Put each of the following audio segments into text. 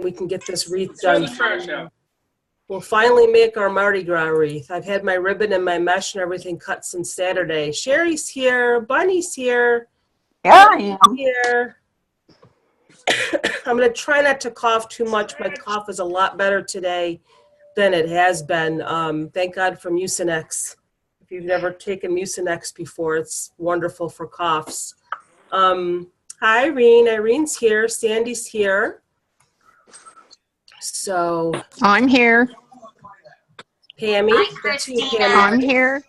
we can get this wreath done. We'll finally make our Mardi Gras wreath. I've had my ribbon and my mesh and everything cut since Saturday. Sherry's here. Bunny's here. Yeah, I am. Here. I'm going to try not to cough too much. My cough is a lot better today than it has been. Thank God for Mucinex. If you've never taken Mucinex before, it's wonderful for coughs. Hi, Irene. Irene's here. Sandy's here. So I'm here. Pammy, hi, Christina. I'm here.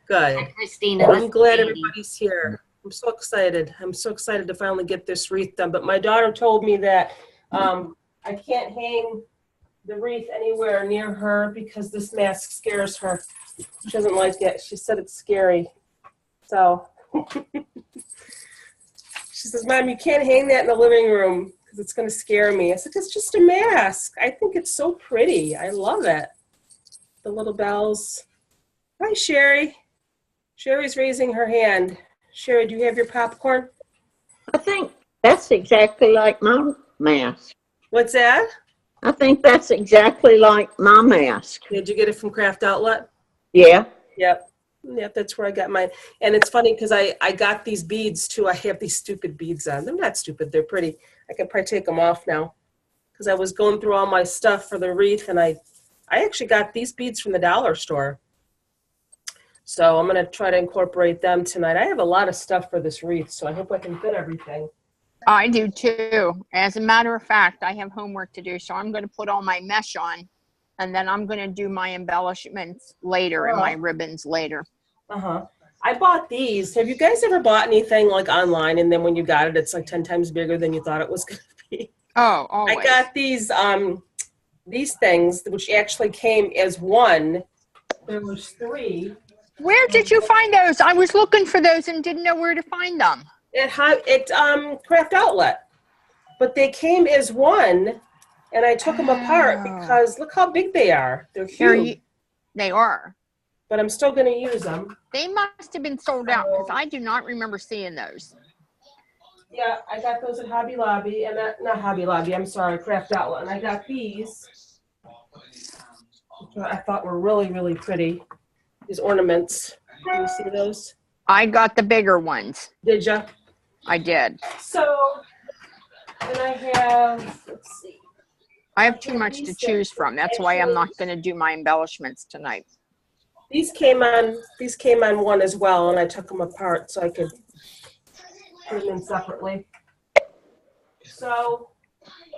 Good. Hi, Christina. I'm glad everybody's here. I'm so excited. I'm so excited to finally get this wreath done. But my daughter told me that I can't hang the wreath anywhere near her because this mask scares her. She doesn't like it. She said it's scary. So she says, Mom, you can't hang that in the living room because it's going to scare me. I said, it's just a mask. I think it's so pretty. I love it. The little bells. Hi, Sherry. Sherry's raising her hand. Sherry, do you have your popcorn? I think that's exactly like my mask. What's that? I think that's exactly like my mask. Did you get it from Craft Outlet? Yeah. Yep. Yep, that's where I got mine. And it's funny because I got these beads too. I have these stupid beads on. They're not stupid. They're pretty. I could probably take them off now because I was going through all my stuff for the wreath, and I actually got these beads from the dollar store. So I'm going to try to incorporate them tonight. I have a lot of stuff for this wreath, so I hope I can fit everything. I do too. As a matter of fact, I have homework to do, so I'm going to put all my mesh on, and then I'm going to do my embellishments later and my ribbons later. I bought these. Have you guys ever bought anything like online, and then when you got it, it's like 10 times bigger than you thought it was going to be? Oh, always. I got these things, which actually came as one. There was 3. Where did you find those? I was looking for those and didn't know where to find them. At Craft Outlet, but they came as one, and I took them apart because look how big they are. They're huge. They are. But I'm still going to use them. They must have been sold out because I do not remember seeing those. Yeah, I got those at Hobby Lobby, and not Hobby Lobby. I'm sorry, Craft Outlet, and I got these, which I thought were really, really pretty. These ornaments. Can you see those? I got the bigger ones. Did you? I did. So, and I have, let's see. I have too much to choose from. That's why I'm not going to do my embellishments tonight. These came on one as well, and I took them apart so I could put them in separately. So,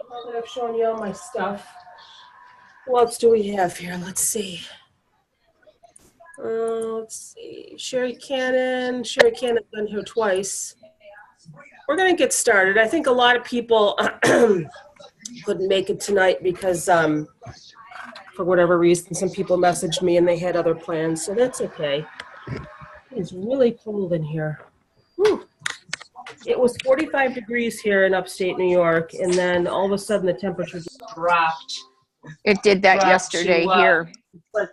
now that I've shown you all my stuff, what else do we have here? Let's see. Let's see. Sherry Cannon's been here twice. We're going to get started. I think a lot of people couldn't make it tonight because for whatever reason, some people messaged me and they had other plans, so that's okay. It's really cold in here. Whew. It was 45 degrees here in upstate New York, and then all of a sudden the temperature just dropped. It did that yesterday here. Like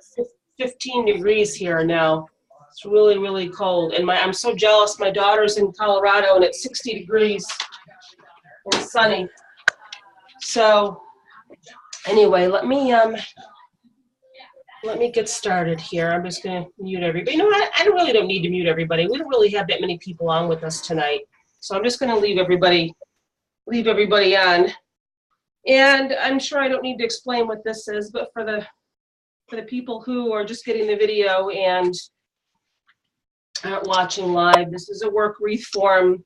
15 degrees here now. It's really, really cold. And I'm so jealous. My daughter's in Colorado and it's 60 degrees and sunny. So anyway, let me get started here. I'm just going to mute everybody. You know what? I really don't need to mute everybody. We don't really have that many people on with us tonight. So I'm just going to leave everybody on. And I'm sure I don't need to explain what this is, but for the people who are just getting the video and aren't watching live, this is a work wreath form.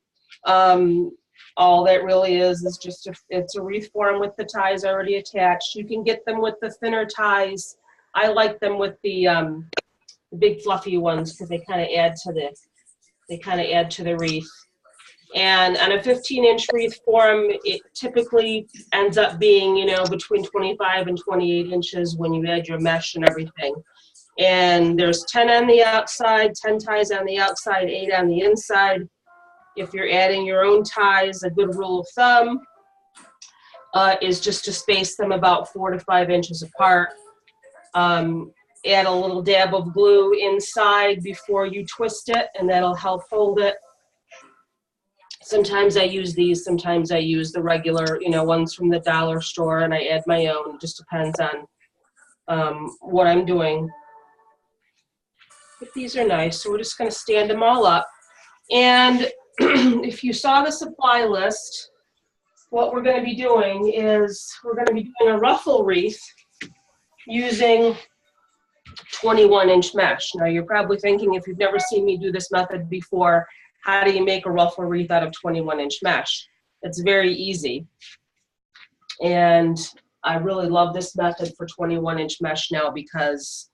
All that really is just it's a wreath form with the ties already attached. You can get them with the thinner ties. I like them with the big fluffy ones because they kind of add to the wreath. And on a 15-inch wreath form, it typically ends up being, between 25 and 28 inches when you add your mesh and everything. And there's 10 on the outside, 10 ties on the outside, 8 on the inside. If you're adding your own ties, a good rule of thumb is just to space them about 4 to 5 inches apart. Add a little dab of glue inside before you twist it, and that'll help hold it. Sometimes I use these, sometimes I use the regular, you know, ones from the dollar store, and I add my own. It just depends on what I'm doing. But these are nice, so we're just gonna stand them all up. And if you saw the supply list, what we're gonna be doing is we're gonna be doing a ruffle wreath using 21-inch mesh. Now you're probably thinking, if you've never seen me do this method before, how do you make a ruffle wreath out of 21-inch mesh? It's very easy. And I really love this method for 21-inch mesh now because,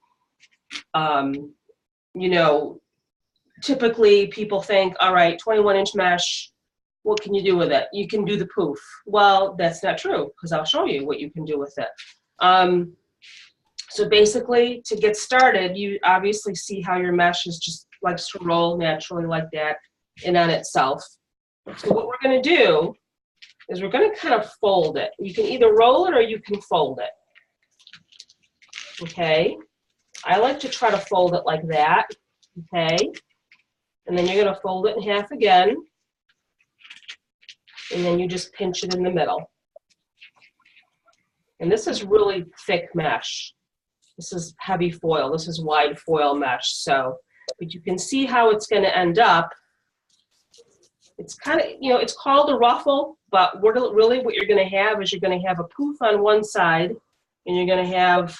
you know, typically people think, all right, 21-inch mesh, what can you do with it? You can do the poof. Well, that's not true, because I'll show you what you can do with it. So basically, to get started, you obviously see how your mesh is just likes to roll naturally like that in on itself. So what we're going to do is we're going to kind of fold it. You can either roll it or you can fold it. Okay? I like to try to fold it like that. Okay? And then you're going to fold it in half again. And then you just pinch it in the middle. And this is really thick mesh. This is heavy foil. This is wide foil mesh. So, but you can see how it's going to end up. It's kind of, you know, it's called a ruffle, but really what you're going to have is you're going to have a poof on one side, and you're going to have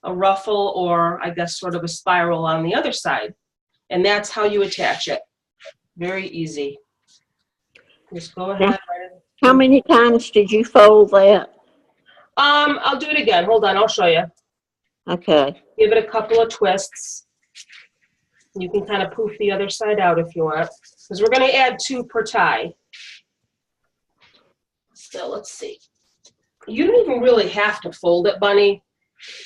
a ruffle, or I guess sort of a spiral on the other side. And that's how you attach it. Very easy. Just go ahead. How many times did you fold that? I'll do it again. Hold on, I'll show you. Okay. Give it a couple of twists. You can kind of poof the other side out if you want, because we're going to add 2 per tie. So let's see. You don't even really have to fold it, Bunny.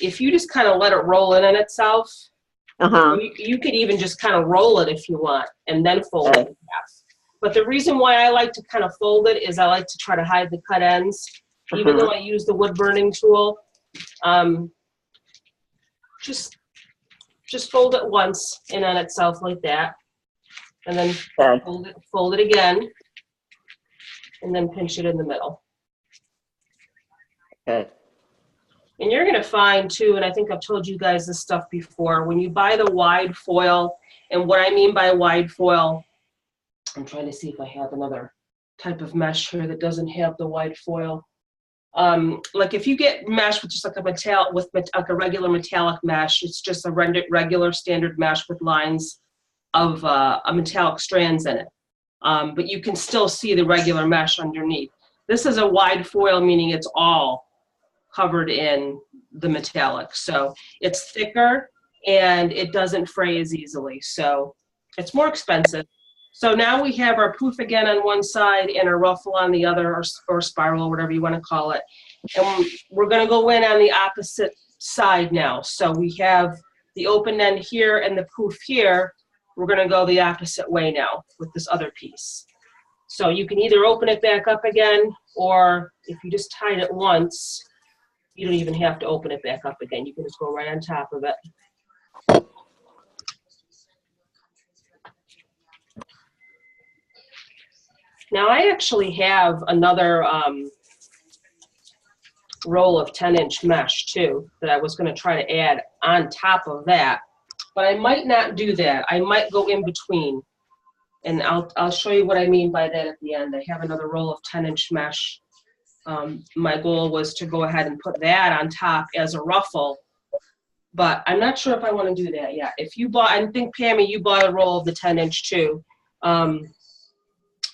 If you just kind of let it roll in on itself, you could even just kind of roll it if you want, and then fold it in half. But the reason why I like to kind of fold it is I like to try to hide the cut ends. Even though I use the wood burning tool, just fold it once in on itself like that, and then fold it again, and then pinch it in the middle. Okay. And you're going to find too, and I think I've told you guys this stuff before, when you buy the wide foil, and what I mean by wide foil, I'm trying to see if I have another type of mesh here that doesn't have the wide foil. Like if you get mesh with just like a regular metallic mesh, it's just a regular standard mesh with lines of a metallic strands in it. But you can still see the regular mesh underneath. This is a wide foil, meaning it's all covered in the metallic. So it's thicker and it doesn't fray as easily. So it's more expensive. So now we have our poof again on one side and a ruffle on the other, or spiral, whatever you want to call it. And we're going to go in on the opposite side now. So we have the open end here and the poof here. We're going to go the opposite way now with this other piece. So you can either open it back up again, or if you just tied it once, you don't even have to open it back up again. You can just go right on top of it. Now I actually have another roll of 10-inch mesh too that I was going to try to add on top of that, but I might not do that. I might go in between, and I'll show you what I mean by that at the end. I have another roll of 10-inch mesh. My goal was to go ahead and put that on top as a ruffle, but I'm not sure if I want to do that yet. If you bought, I think Pammy, you bought a roll of the 10-inch too.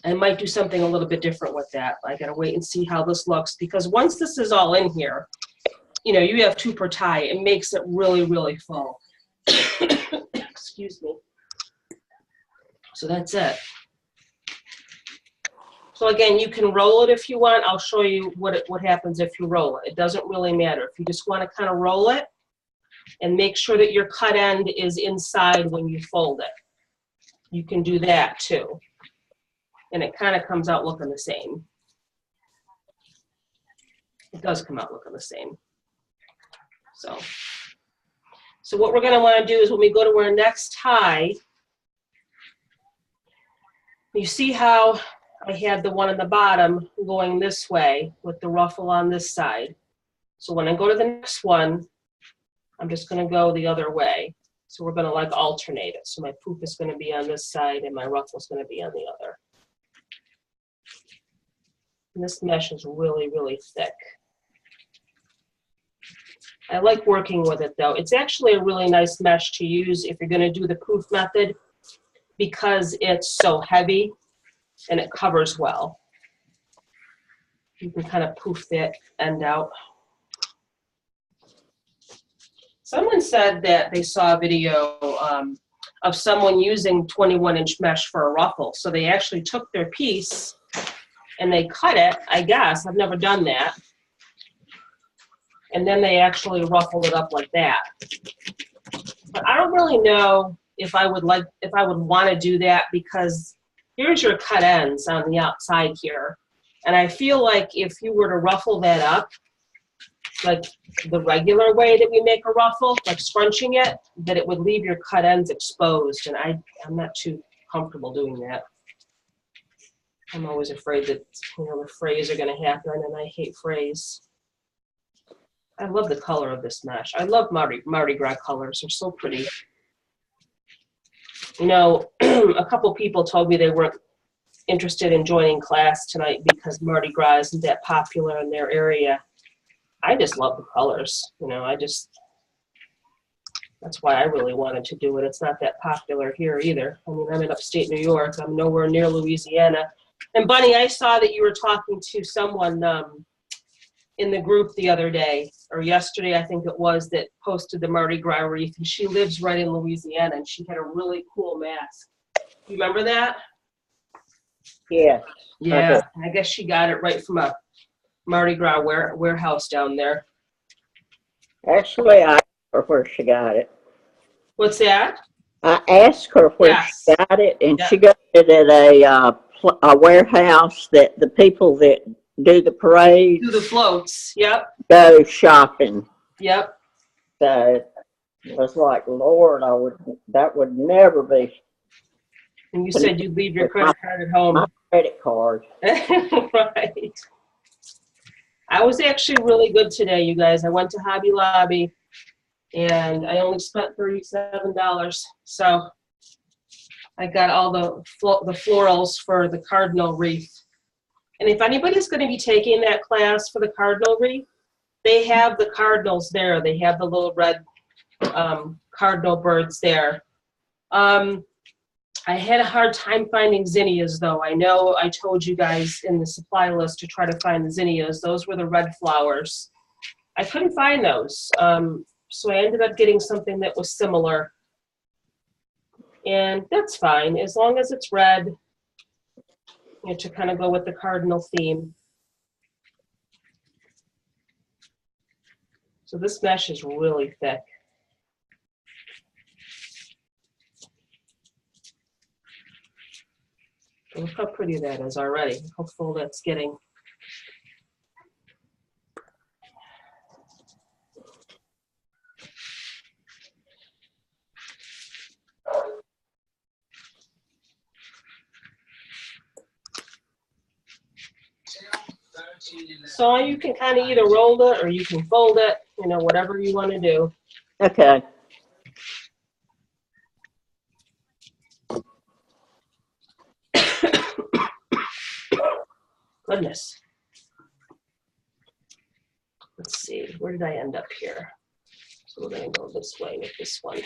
I might do something a little bit different with that. I gotta wait and see how this looks, because once this is all in here, you know, you have 2 per tie. It makes it really, really full. Excuse me. So that's it. So again, you can roll it if you want. I'll show you what happens if you roll it. It doesn't really matter. If you just want to kind of roll it and make sure that your cut end is inside when you fold it, you can do that too. And it kind of comes out looking the same. It does come out looking the same. So what we're going to want to do is when we go to our next tie, you see how I had the one on the bottom going this way with the ruffle on this side. So when I go to the next one, I'm just gonna go the other way. So we're gonna like alternate it. So my poof is gonna be on this side and my ruffle is gonna be on the other. And this mesh is really, really thick. I like working with it though. It's actually a really nice mesh to use if you're gonna do the poof method because it's so heavy and it covers well. You can kind of poof that end out. Someone said that they saw a video of someone using 21-inch mesh for a ruffle. So they actually took their piece and they cut it, I guess. I've never done that. And then they actually ruffled it up like that. But I don't really know if I would want to do that because here's your cut ends on the outside here. And I feel like if you were to ruffle that up, like the regular way that we make a ruffle, like scrunching it, that it would leave your cut ends exposed. And I'm not too comfortable doing that. I'm always afraid that, the frays are going to happen, and I hate frays. I love the color of this mesh. I love Mardi Gras colors. They're so pretty. A couple people told me they weren't interested in joining class tonight because Mardi Gras isn't that popular in their area. I just love the colors. That's why I really wanted to do it. It's not that popular here either. I mean, I'm in upstate New York. I'm nowhere near Louisiana. And Bunny, I saw that you were talking to someone in the group the other day, or yesterday, I think it was, that posted the Mardi Gras wreath, and she lives right in Louisiana, and she had a really cool mask. You remember that? Yeah. Yeah, and I guess she got it right from a Mardi Gras warehouse down there. Actually, I asked her where she got it. What's that? I asked her where she got it, and she got it at a warehouse that the people that do the parade, Do the floats. Yep. go shopping. Yep. So it was like, Lord, that would never be. And you said you'd leave your credit card at home. My credit card. Right. I was actually really good today, you guys. I went to Hobby Lobby, and I only spent $37. So I got all the florals for the cardinal wreath. And if anybody's going to be taking that class for the cardinal wreath, they have the cardinals there. They have the little red cardinal birds there. I had a hard time finding zinnias, though. I know I told you guys in the supply list to try to find the zinnias. Those were the red flowers. I couldn't find those, so I ended up getting something that was similar. And that's fine, as long as it's red, to kind of go with the cardinal theme. So this mesh is really thick. Look how pretty that is already. How full that's getting. So you can kind of either roll it or you can fold it, whatever you want to do. Okay. Goodness. Let's see, where did I end up here? So we're going to go this way with this one.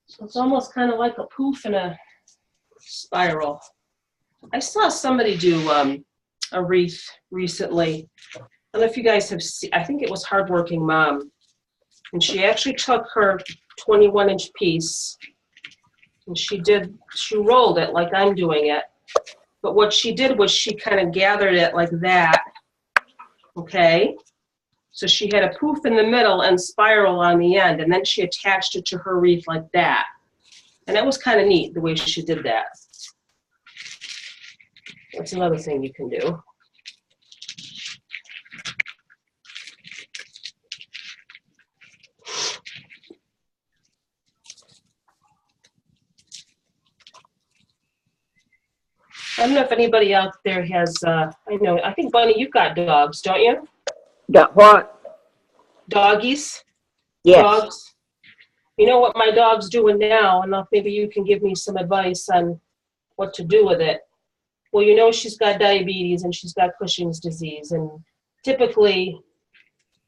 So it's almost kind of like a poof and a spiral. I saw somebody do a wreath recently. I don't know if you guys have seen, I think it was Hardworking Mom. And she actually took her 21-inch piece and she rolled it like I'm doing it. But what she did was she kind of gathered it like that. Okay? So she had a poof in the middle and spiral on the end, and then she attached it to her wreath like that. And that was kind of neat, the way she did that. That's another thing you can do. don't know if anybody out there has, I think Bunny, you've got dogs, don't you? Got what? Doggies? Yes. Dogs? You know what my dog's doing now, and maybe you can give me some advice on what to do with it. Well, you know she's got diabetes and she's got Cushing's disease, and typically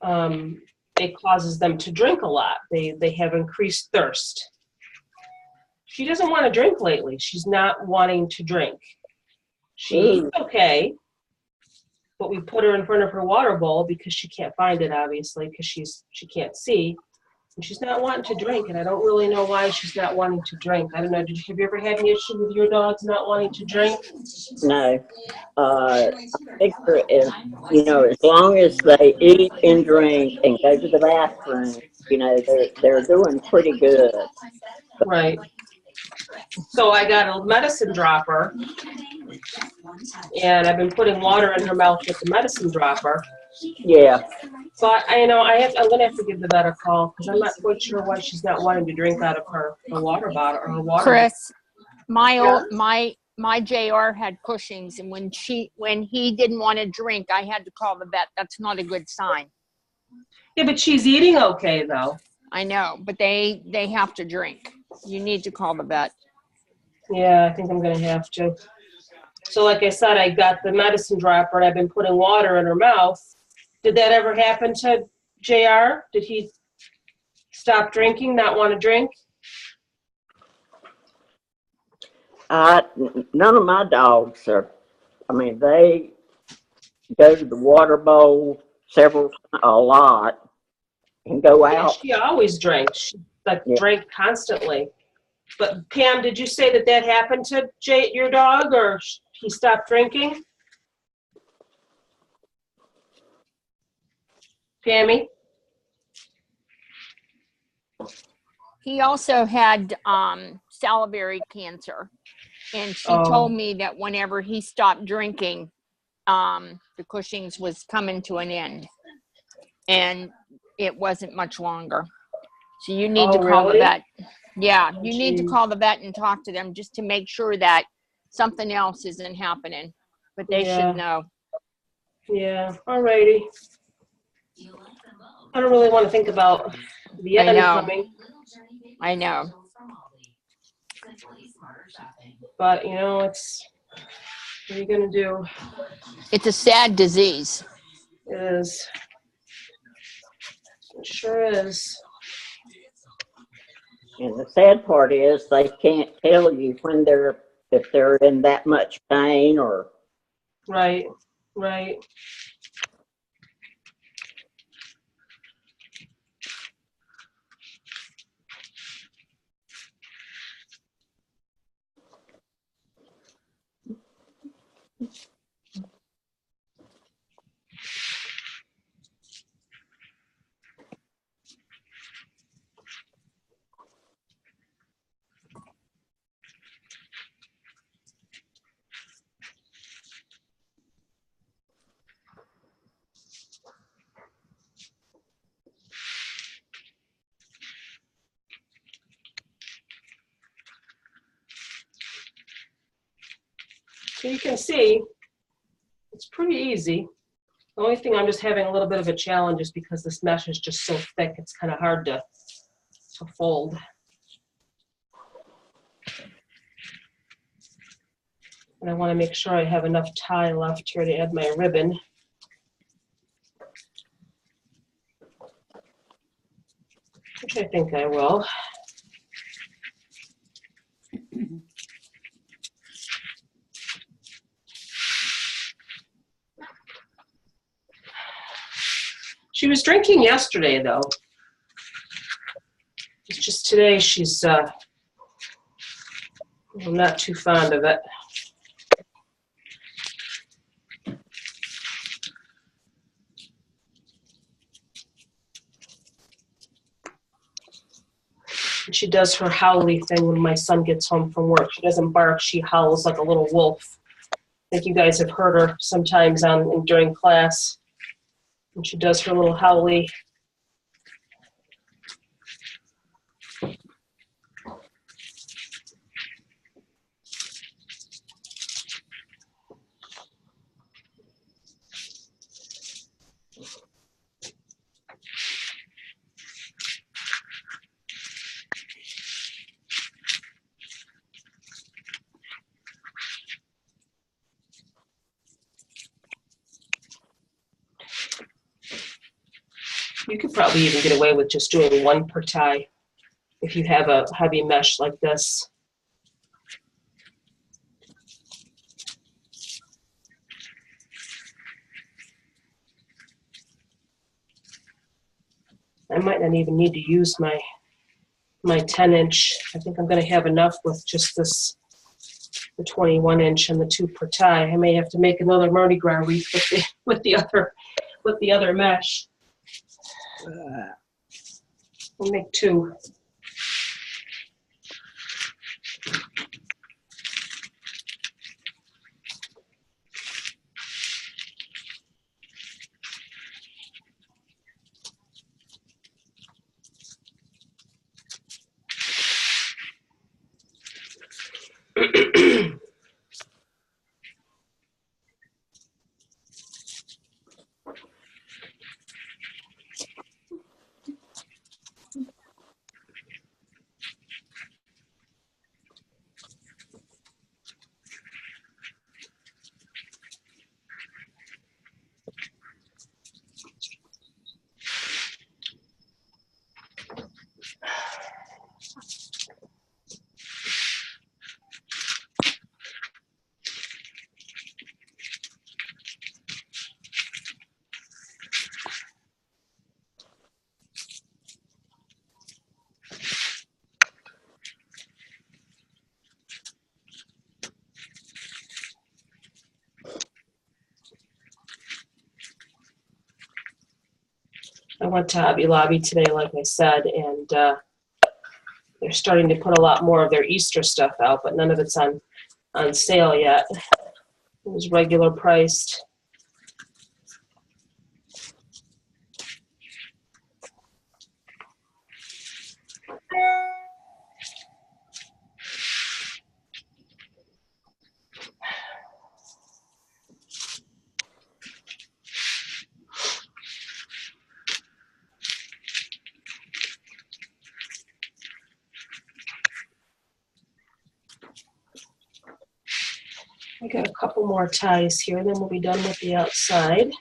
it causes them to drink a lot. They have increased thirst. She doesn't want to drink lately. She's not wanting to drink. She eats okay, but we put her in front of her water bowl because she can't find it, obviously, because she can't see. And she's not wanting to drink, and I don't really know why she's not wanting to drink. I don't know. Have you ever had any issue with your dogs not wanting to drink? No. I figure if, as long as they eat and drink and go to the bathroom, they're doing pretty good. Right. So I got a medicine dropper, and I've been putting water in her mouth with the medicine dropper. Yeah. But I'm gonna have to give the vet a call because I'm not quite sure why she's not wanting to drink out of her water bottle or her water. Chris, my JR had Cushing's, and when he didn't want to drink, I had to call the vet. That's not a good sign. Yeah, but she's eating okay though. I know, but they have to drink. You need to call the vet. Yeah, I think I'm gonna have to. So like I said, I got the medicine dropper and I've been putting water in her mouth. Did that ever happen to JR? Did he stop drinking, not want to drink? None of my dogs they go to the water bowl a lot and go Yeah, out. she always drank. She drank constantly. But Pam, did you say that happened to your dog, or he stopped drinking? Pammy? He also had salivary cancer, and she told me that whenever he stopped drinking, the Cushing's was coming to an end, and it wasn't much longer. So you need to call the vet. Yeah, you need to call the vet and talk to them just to make sure that something else isn't happening. But they should know. Yeah, alrighty. I don't really want to think about the end coming. I know. But, it's, what are you going to do? It's a sad disease. It is. It sure is. And the sad part is they can't tell you if they're in that much pain or. Right. So you can see, it's pretty easy. The only thing I'm just having a little bit of a challenge is because this mesh is just so thick, it's kind of hard to fold. And I want to make sure I have enough tie left here to add my ribbon. Which I think I will. She was drinking yesterday, though. It's just today she's not too fond of it. And she does her howly thing when my son gets home from work. She doesn't bark, she howls like a little wolf. I think you guys have heard her sometimes during class. And she does her little howly. You could probably even get away with just doing one per tie if you have a heavy mesh like this. I might not even need to use my 10-inch. I think I'm going to have enough with just this, the 21-inch and the 2 per tie. I may have to make another Mardi Gras wreath with the other mesh. We'll make 2. I went to Hobby Lobby today, like I said, and they're starting to put a lot more of their Easter stuff out, but none of it's on sale yet. It was regular priced. I got a couple more ties here, then we'll be done with the outside.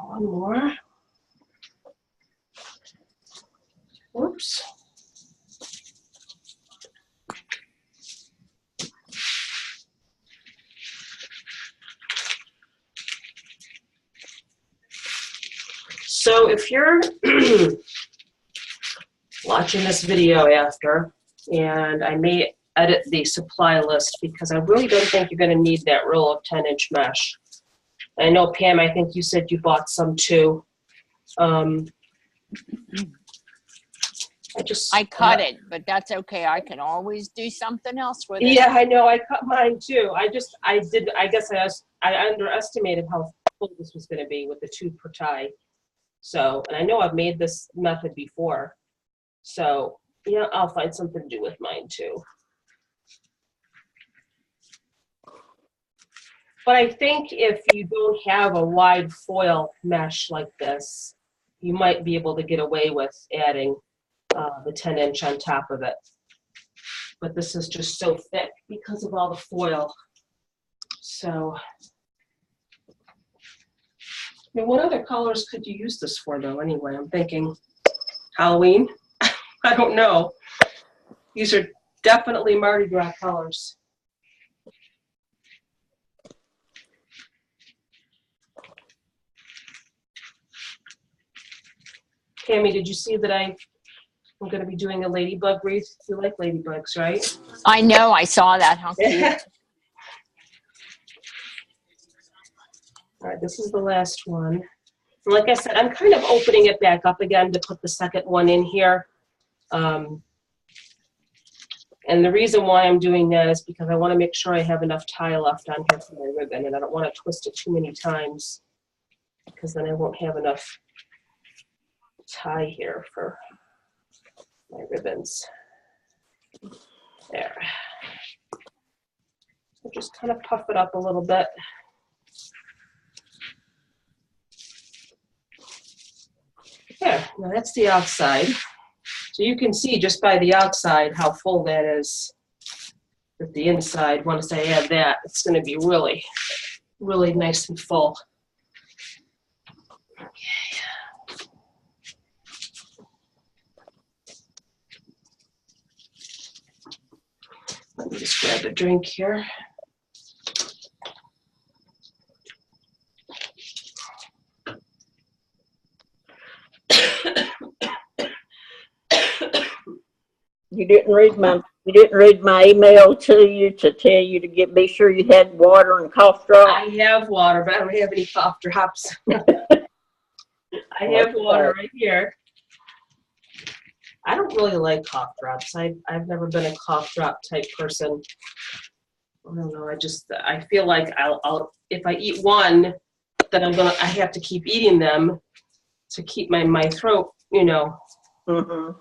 One more. Whoops. So if you're watching this video after, and I may edit the supply list because I really don't think you're going to need that roll of 10-inch mesh. I know, Pam, I think you said you bought some too. I cut it, but that's okay. I can always do something else with it. Yeah, I know. I cut mine too. I guess I underestimated how full this was going to be with the 2 per tie. So, and I know I've made this method before. So, yeah, I'll find something to do with mine too. But I think if you don't have a wide foil mesh like this, you might be able to get away with adding the 10-inch on top of it. But this is just so thick because of all the foil. So, I mean, what other colors could you use this for though anyway? I'm thinking Halloween. I don't know. These are definitely Mardi Gras colors. Tammy, did you see that I'm going to be doing a ladybug wreath? You like ladybugs, right? I know, I saw that. How cute. All right, this is the last one. Like I said, I'm kind of opening it back up again to put the second one in here. And the reason why I'm doing that is because I want to make sure I have enough tie left on here for my ribbon, and I don't want to twist it too many times because then I won't have enough tie here for my ribbons. There. So just kind of puff it up a little bit. There, now that's the outside. So you can see just by the outside how full that is with the inside. Once I add that, it's going to be really, really nice and full. Okay. Let me just grab a drink here. You didn't read my email to you to tell you to be sure you had water and cough drops. I have water, but I don't have any cough drops. I have water right here. I don't really like cough drops. I've never been a cough drop type person. I don't know. I feel like I'll if I eat one, then I have to keep eating them to keep my throat, you know. Mm-hmm.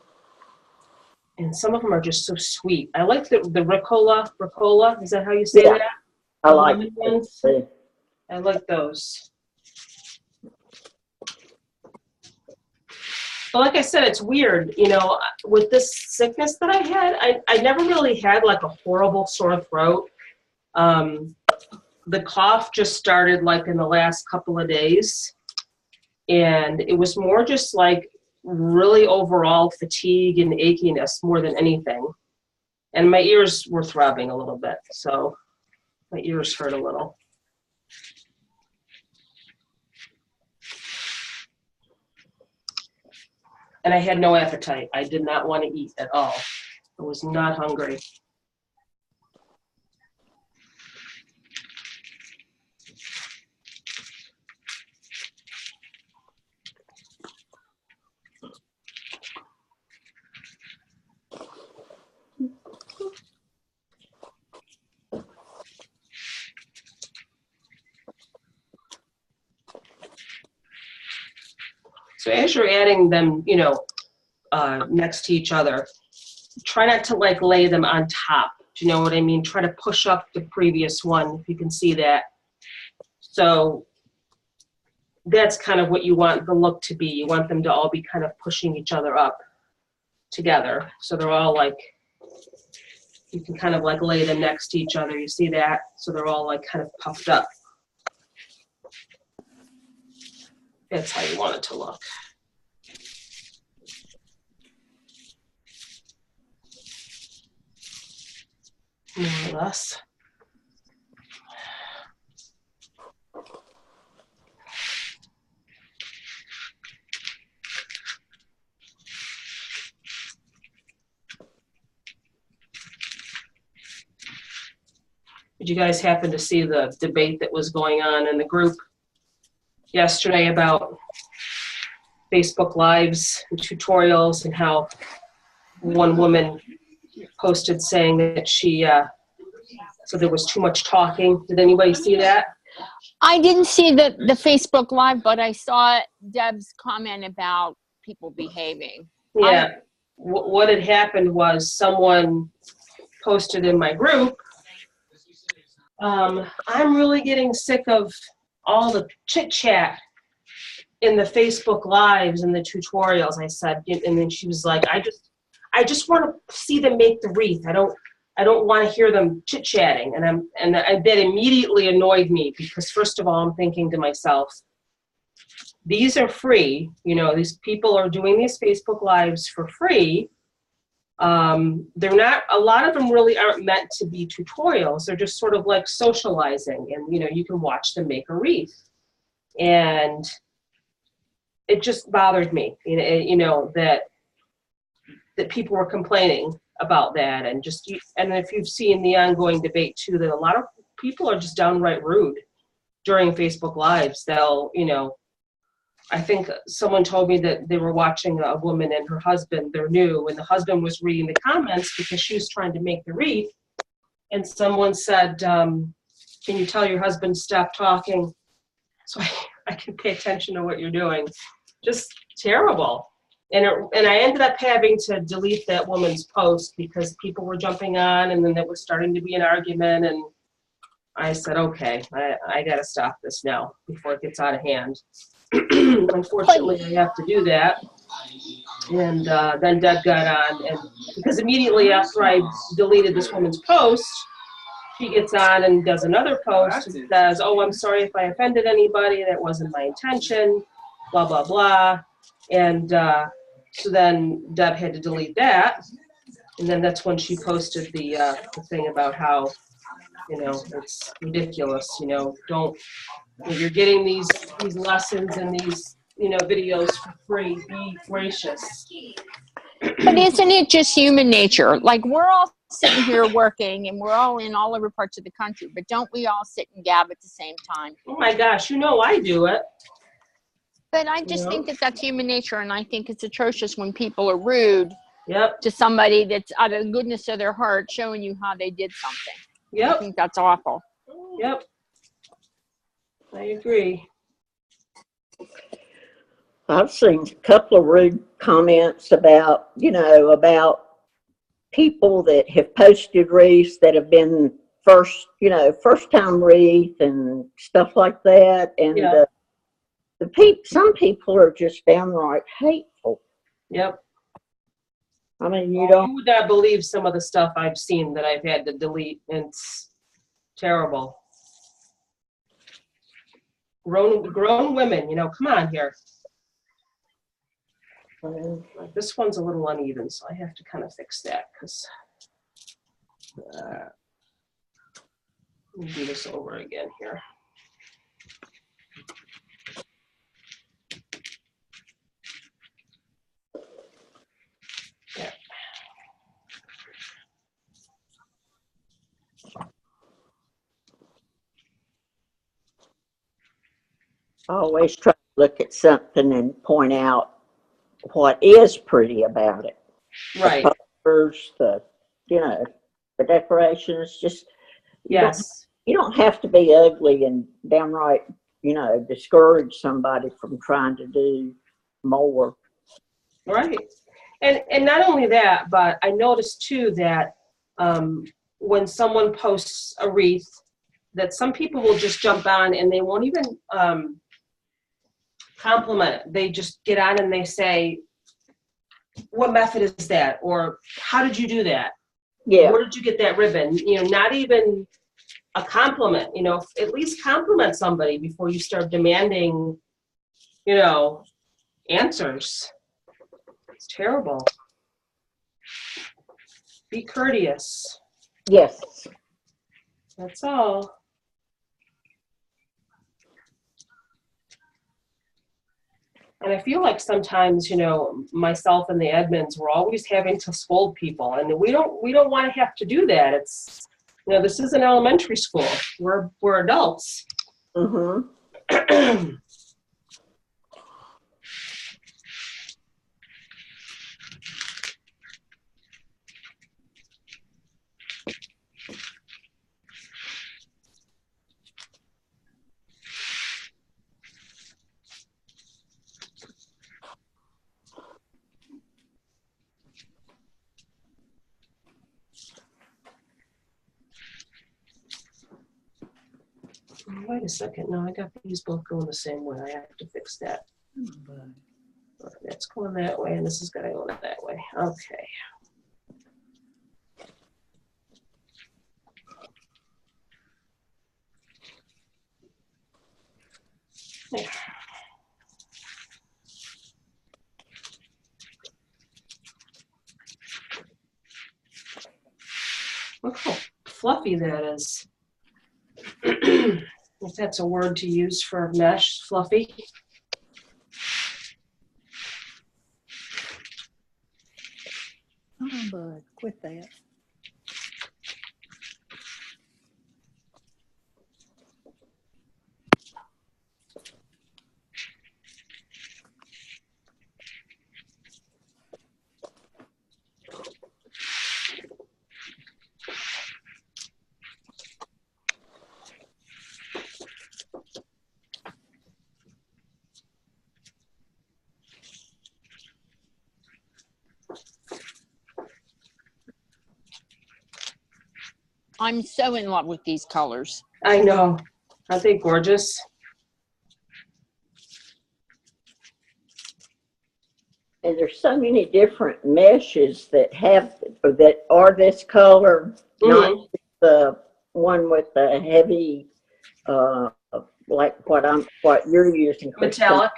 And some of them are just so sweet. I like the Ricola. Ricola, is that how you say that? I like ones. I like those. But like I said, it's weird, you know, with this sickness that I had, I never really had like a horrible sore throat. The cough just started like in the last couple of days. And it was more just like really overall fatigue and achiness more than anything. And my ears were throbbing a little bit, so my ears hurt a little. And I had no appetite. I did not want to eat at all. I was not hungry. So as you're adding them, you know, next to each other, try not to like lay them on top. Do you know what I mean? Try to push up the previous one, if you can see that. So that's kind of what you want the look to be. You want them to all be kind of pushing each other up together. So they're all like, you can kind of like lay them next to each other. You see that? So they're all like kind of puffed up. That's how you want it to look. More or less. Did you guys happen to see the debate that was going on in the group yesterday about Facebook Lives and tutorials, and how one woman posted saying that she, so there was too much talking. Did anybody see that? I didn't see the Facebook Live, but I saw Deb's comment about people behaving. Yeah. What had happened was someone posted in my group, I'm really getting sick of all the chit chat in the Facebook Lives and the tutorials, I said, and then she was like, I just want to see them make the wreath. I don't want to hear them chit chatting. And that immediately annoyed me, because first of all, I'm thinking to myself, these are free. You know, these people are doing these Facebook Lives for free. They're not, a lot of them really aren't meant to be tutorials. They're just sort of like socializing, and, you know, you can watch them make a wreath. And it just bothered me, that people were complaining about that, and if you've seen the ongoing debate too, that a lot of people are just downright rude during Facebook Lives. They'll, I think someone told me that they were watching a woman and her husband, they're new, and the husband was reading the comments because she was trying to make the wreath, and someone said, can you tell your husband to stop talking so I can pay attention to what you're doing? Just terrible. And I ended up having to delete that woman's post because people were jumping on, and then there was starting to be an argument, and I said, okay, I got to stop this now before it gets out of hand. Unfortunately, I have to do that. And then Deb got on, and because immediately after I deleted this woman's post, she gets on and does another post and says, oh, I'm sorry if I offended anybody. That wasn't my intention, blah, blah, blah. And so then Deb had to delete that. And then that's when she posted the thing about how, it's ridiculous, don't, if you're getting these lessons and these, videos for free, be gracious. But isn't it just human nature? Like, we're all sitting here working, and we're all in all over parts of the country, but don't we all sit and gab at the same time? Oh my gosh, I do it. But I just think that that's human nature, and I think it's atrocious when people are rude Yep. to somebody that's out of the goodness of their heart showing you how they did something. Yep. I think that's awful. Yep. I agree. I've seen a couple of rude comments about, about people that have posted wreaths that have been first time wreath and stuff like that. And Yeah. some people are just downright hateful. Yep. I mean, You would not believe some of the stuff I've seen that I've had to delete. It's terrible. Grown women, come on here. Like, this one's a little uneven, so I have to kind of fix that because let me do this over again here. Yeah. I always try to look at something and point out what is pretty about it. Right. The colors, the decorations, just, Yes. you don't have to be ugly and downright, discourage somebody from trying to do more. Right. And not only that, but I noticed too that when someone posts a wreath, that some people will just jump on and they won't even compliment it. They just get on and they say, what method is that? Or how did you do that? Yeah. Where did you get that ribbon? Not even a compliment, at least compliment somebody before you start demanding, answers. It's terrible. Be courteous. Yes. That's all. And I feel like sometimes, myself and the admins, we're always having to scold people, and we don't want to have to do that. It's, this is an elementary school. We're adults. Mm-hmm. Wait a second. No, I got these both going the same way. I have to fix that. That's going that way, and this is going to go that way. Okay. There. Look how fluffy that is. If that's a word to use for mesh, fluffy. Bud, quit that. I'm so in love with these colors. I know. Aren't they gorgeous? And there's so many different meshes that are this color, not the one with the heavy, like what you're using, Christine. Metallic.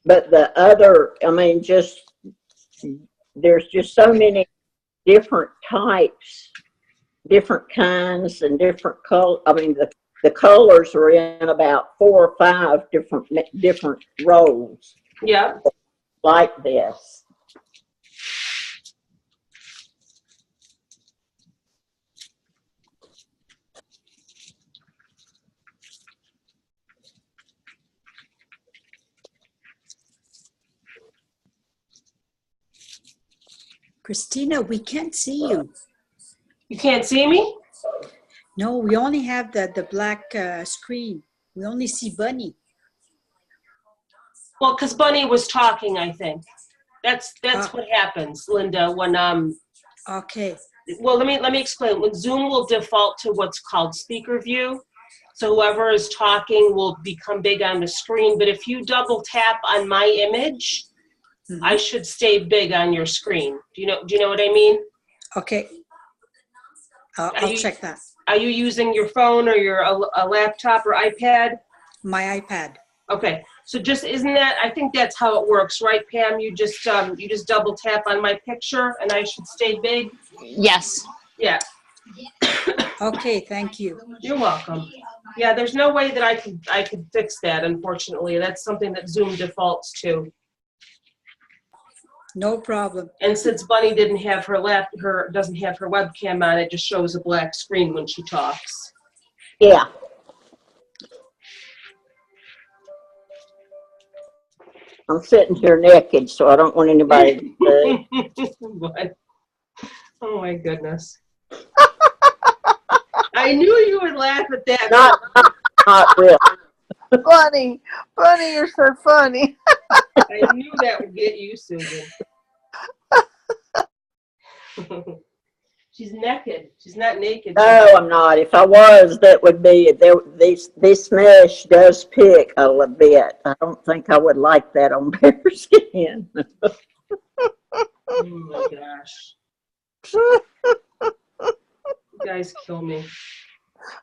But the other, I mean, there's just so many different types, different kinds, and different color. I mean, the colors are in about 4 or 5 different rolls. Yeah. Like this. Christina, we can't see you. You can't see me? No, we only have the black screen. We only see Bunny. Well, because Bunny was talking, I think. That's what happens, Linda, when Okay. well, let me explain. When Zoom will default to what's called speaker view. So whoever is talking will become big on the screen, but if you double tap on my image, I should stay big on your screen. Do you know what I mean? Okay. I'll check that. Are you using your phone or a laptop or iPad? My iPad. Okay. So I think that's how it works, right, Pam? You just double tap on my picture and I should stay big? Yes. Yeah. Okay, thank you. You're welcome. Yeah, there's no way that I could fix that, unfortunately. That's something that Zoom defaults to. No problem. And since Bunny doesn't have her webcam on, it just shows a black screen when she talks. Yeah. I'm sitting here naked, so I don't want anybody to see. What? Oh my goodness. I knew you would laugh at that. Not really. Bunny, you're so funny. I knew that would get you, Susan. She's naked. She's not naked. No, I'm not. If I was, that would be this mesh does pick a little bit. I don't think I would like that on bare skin. Oh my gosh. You guys kill me.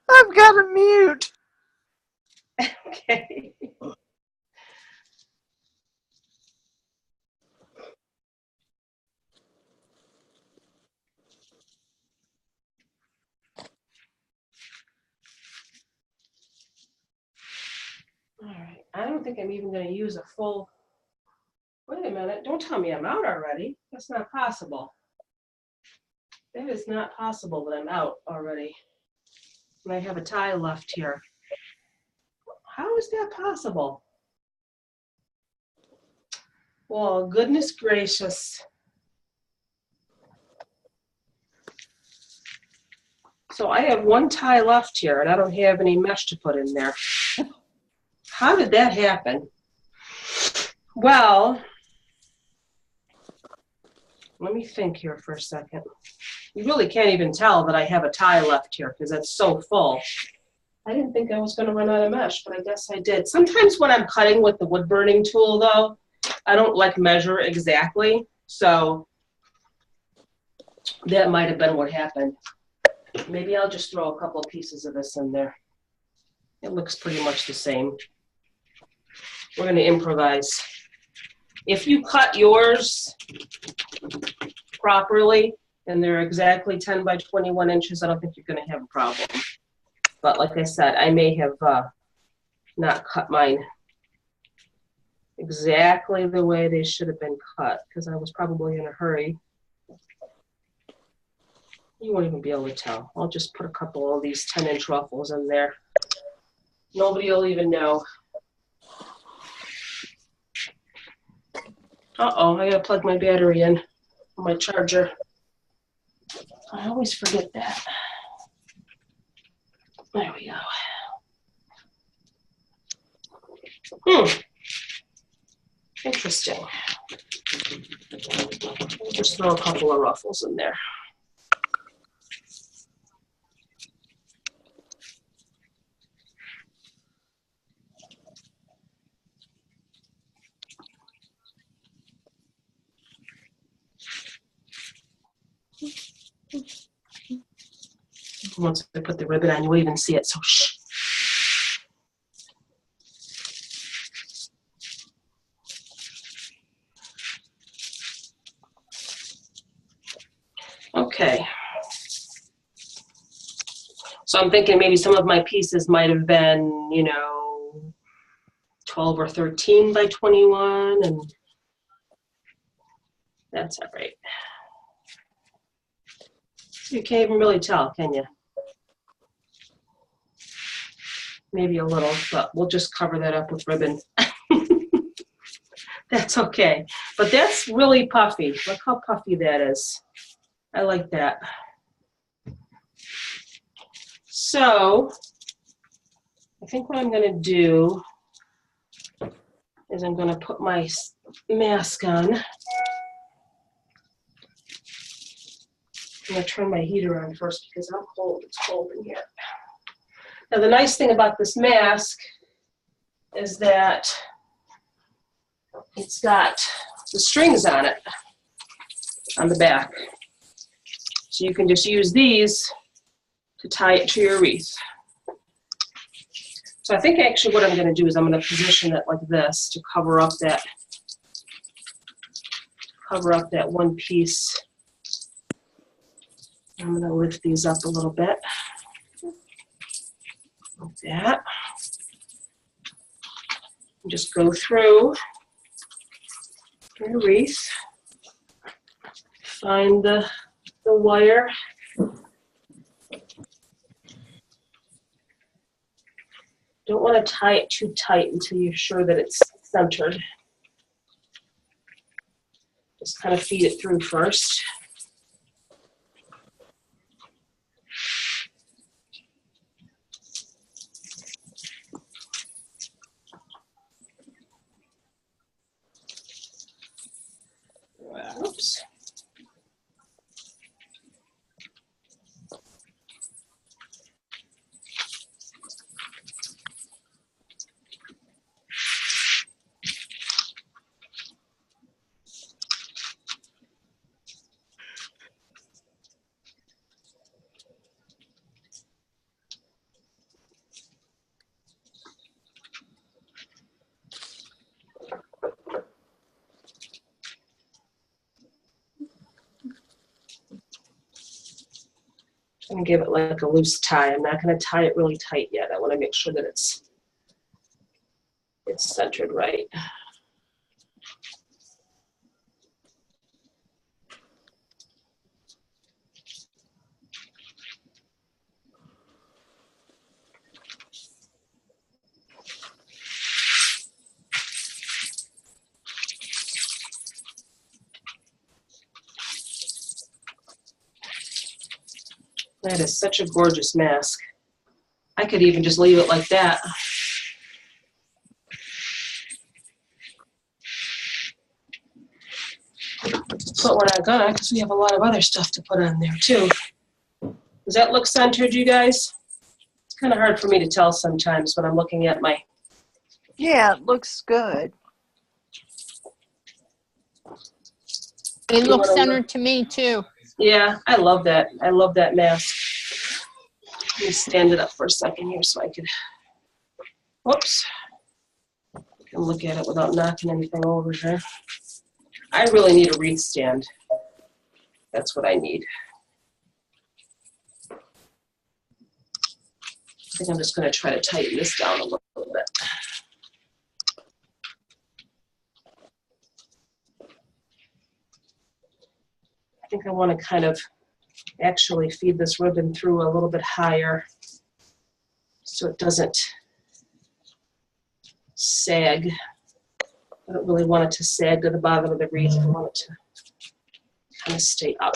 I've got to mute. Okay. All right. I don't think I'm even going to use a full. Wait a minute. Don't tell me I'm out already. That's not possible. That is not possible that I'm out already. And I have a tie left here. How is that possible? Well, goodness gracious. So I have one tie left here, and I don't have any mesh to put in there. How did that happen? Well, let me think here for a second. You really can't even tell that I have a tie left here because it's so full. I didn't think I was going to run out of mesh, but I guess I did. Sometimes when I'm cutting with the wood burning tool, though, I don't like measure exactly. So that might have been what happened. Maybe I'll just throw a couple of pieces of this in there. It looks pretty much the same. We're going to improvise. If you cut yours properly and they're exactly 10 by 21 inches, I don't think you're going to have a problem. But like I said, I may have not cut mine exactly the way they should have been cut because I was probably in a hurry. You won't even be able to tell. I'll just put a couple of these 10-inch ruffles in there. Nobody will even know. Uh-oh, I gotta plug my battery in, my charger. I always forget that. There we go. Interesting. I'll just throw a couple of ruffles in there. Once I put the ribbon on, you'll even see it, so shh. Okay. So I'm thinking maybe some of my pieces might have been, 12 or 13 by 21, and that's all right. You can't even really tell, can you? Maybe a little, but we'll just cover that up with ribbon. That's okay. But that's really puffy. Look how puffy that is. I like that. So I think what I'm going to do is I'm going to put my mask on. I'm going to turn my heater on first because I'm cold. It's cold in here. Now the nice thing about this mask is that it's got the strings on it on the back. So you can just use these to tie it to your wreath. So I think actually what I'm going to do is I'm going to position it like this to cover up that one piece. I'm going to lift these up a little bit like that. And just go through your wreath, find the wire. Don't want to tie it too tight until you're sure that it's centered. Just kind of feed it through first. Oops. I'm going to give it like a loose tie. I'm not going to tie it really tight yet. I want to make sure that it's centered right. That is such a gorgeous mask. I could even just leave it like that. But we're not gonna, because we have a lot of other stuff to put on there too. Does that look centered, you guys? It's kind of hard for me to tell sometimes when I'm looking at my... Yeah, it looks good. It looks centered to me too. Yeah, I love that. I love that mask. Let me stand it up for a second here so I can... Whoops. I can look at it without knocking anything over here. I really need a wreath stand. That's what I need. I think I'm just going to try to tighten this down a little bit. I think I want to kind of actually feed this ribbon through a little bit higher so it doesn't sag. I don't really want it to sag to the bottom of the wreath. I want it to kind of stay up.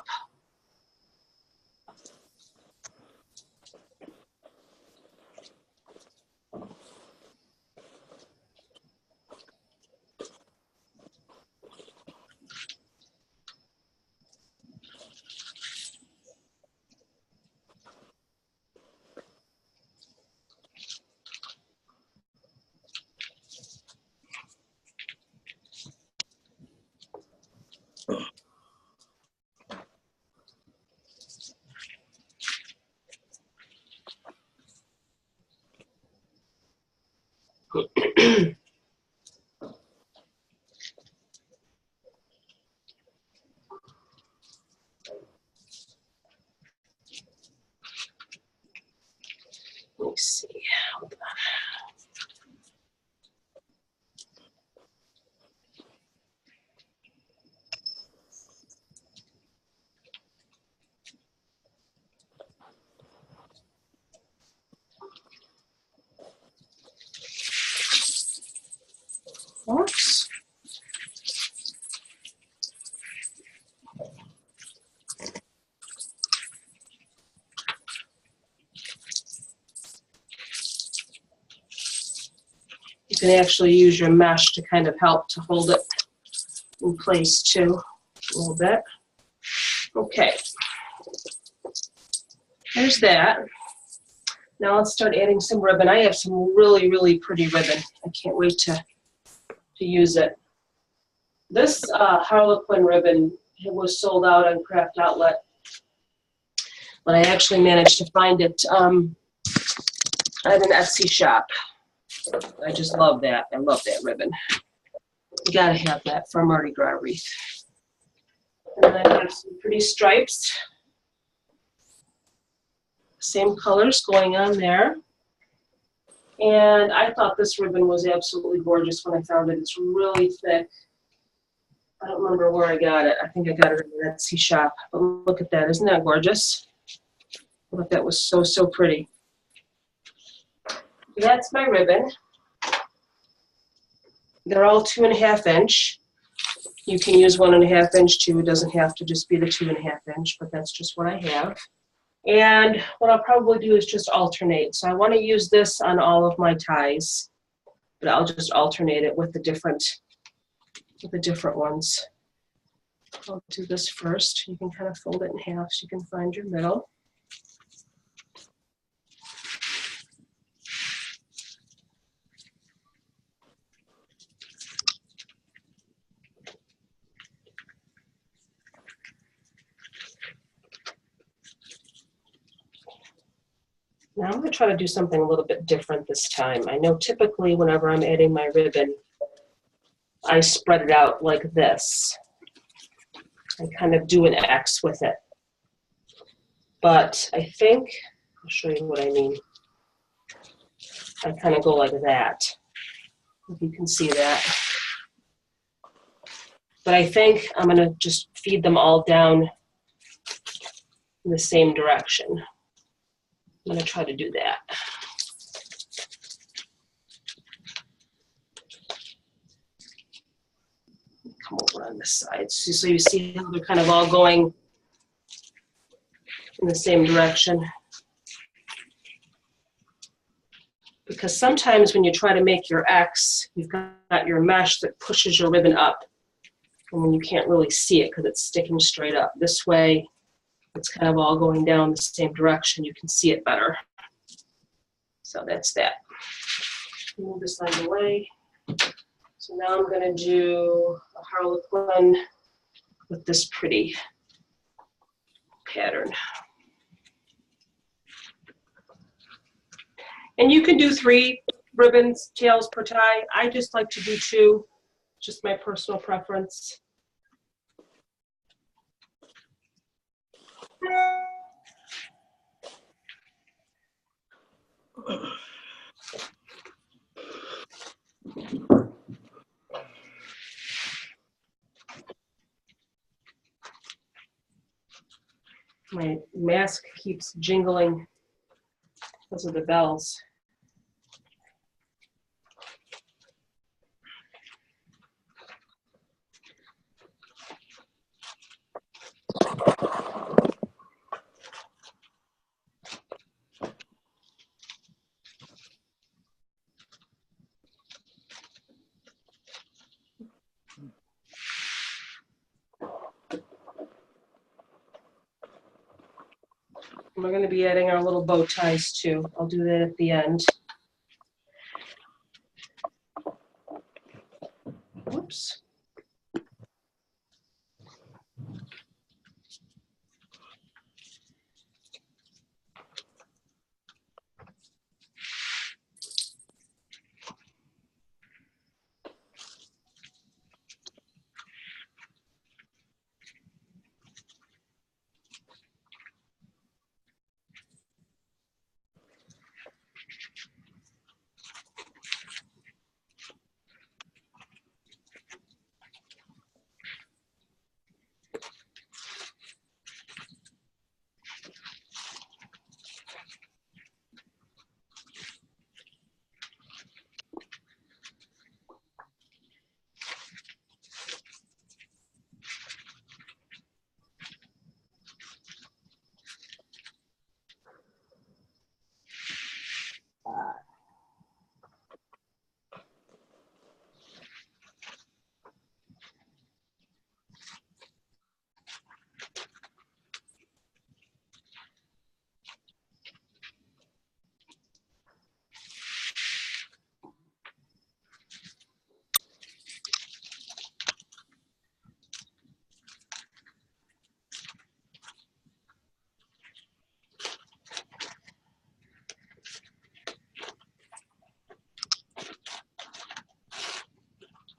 Let me see. Hold on. Oops. You can actually use your mesh to kind of help to hold it in place too, a little bit. Okay, there's that. Now let's start adding some ribbon. I have some really, really pretty ribbon. I can't wait to use it. This Harlequin ribbon was sold out on Craft Outlet, but I actually managed to find it at an Etsy shop. I just love that. I love that ribbon. You gotta have that for a Mardi Gras wreath. And then I have some pretty stripes. Same colors going on there. And I thought this ribbon was absolutely gorgeous when I found it. It's really thick. I don't remember where I got it. I think I got it in the Etsy shop. But look at that. Isn't that gorgeous? Look, that was so, so pretty. That's my ribbon. They're all 2.5 inch. You can use 1.5 inch too. It doesn't have to just be the 2.5 inch, but that's just what I have. And what I'll probably do is just alternate. So I want to use this on all of my ties, but I'll just alternate it with the different ones. I'll do this first. You can kind of fold it in half so you can find your middle. Now I'm going to try to do something a little bit different this time. I know typically whenever I'm adding my ribbon, I spread it out like this. I kind of do an X with it. But I think, I'll show you what I mean. I kind of go like that, if you can see that. But I think I'm going to just feed them all down in the same direction. I'm going to try to do that. Come over on this side so you see how they're kind of all going in the same direction. Because sometimes when you try to make your X, you've got your mesh that pushes your ribbon up. And then you can't really see it because it's sticking straight up. This way, it's kind of all going down the same direction. You can see it better. So that's that. Move this out of the way. So now I'm going to do a Harlequin with this pretty pattern. And you can do 3 ribbons, tails per tie. I just like to do 2, just my personal preference. My mask keeps jingling because of the bells. We're going to be adding our little bow ties too. I'll do that at the end. Whoops.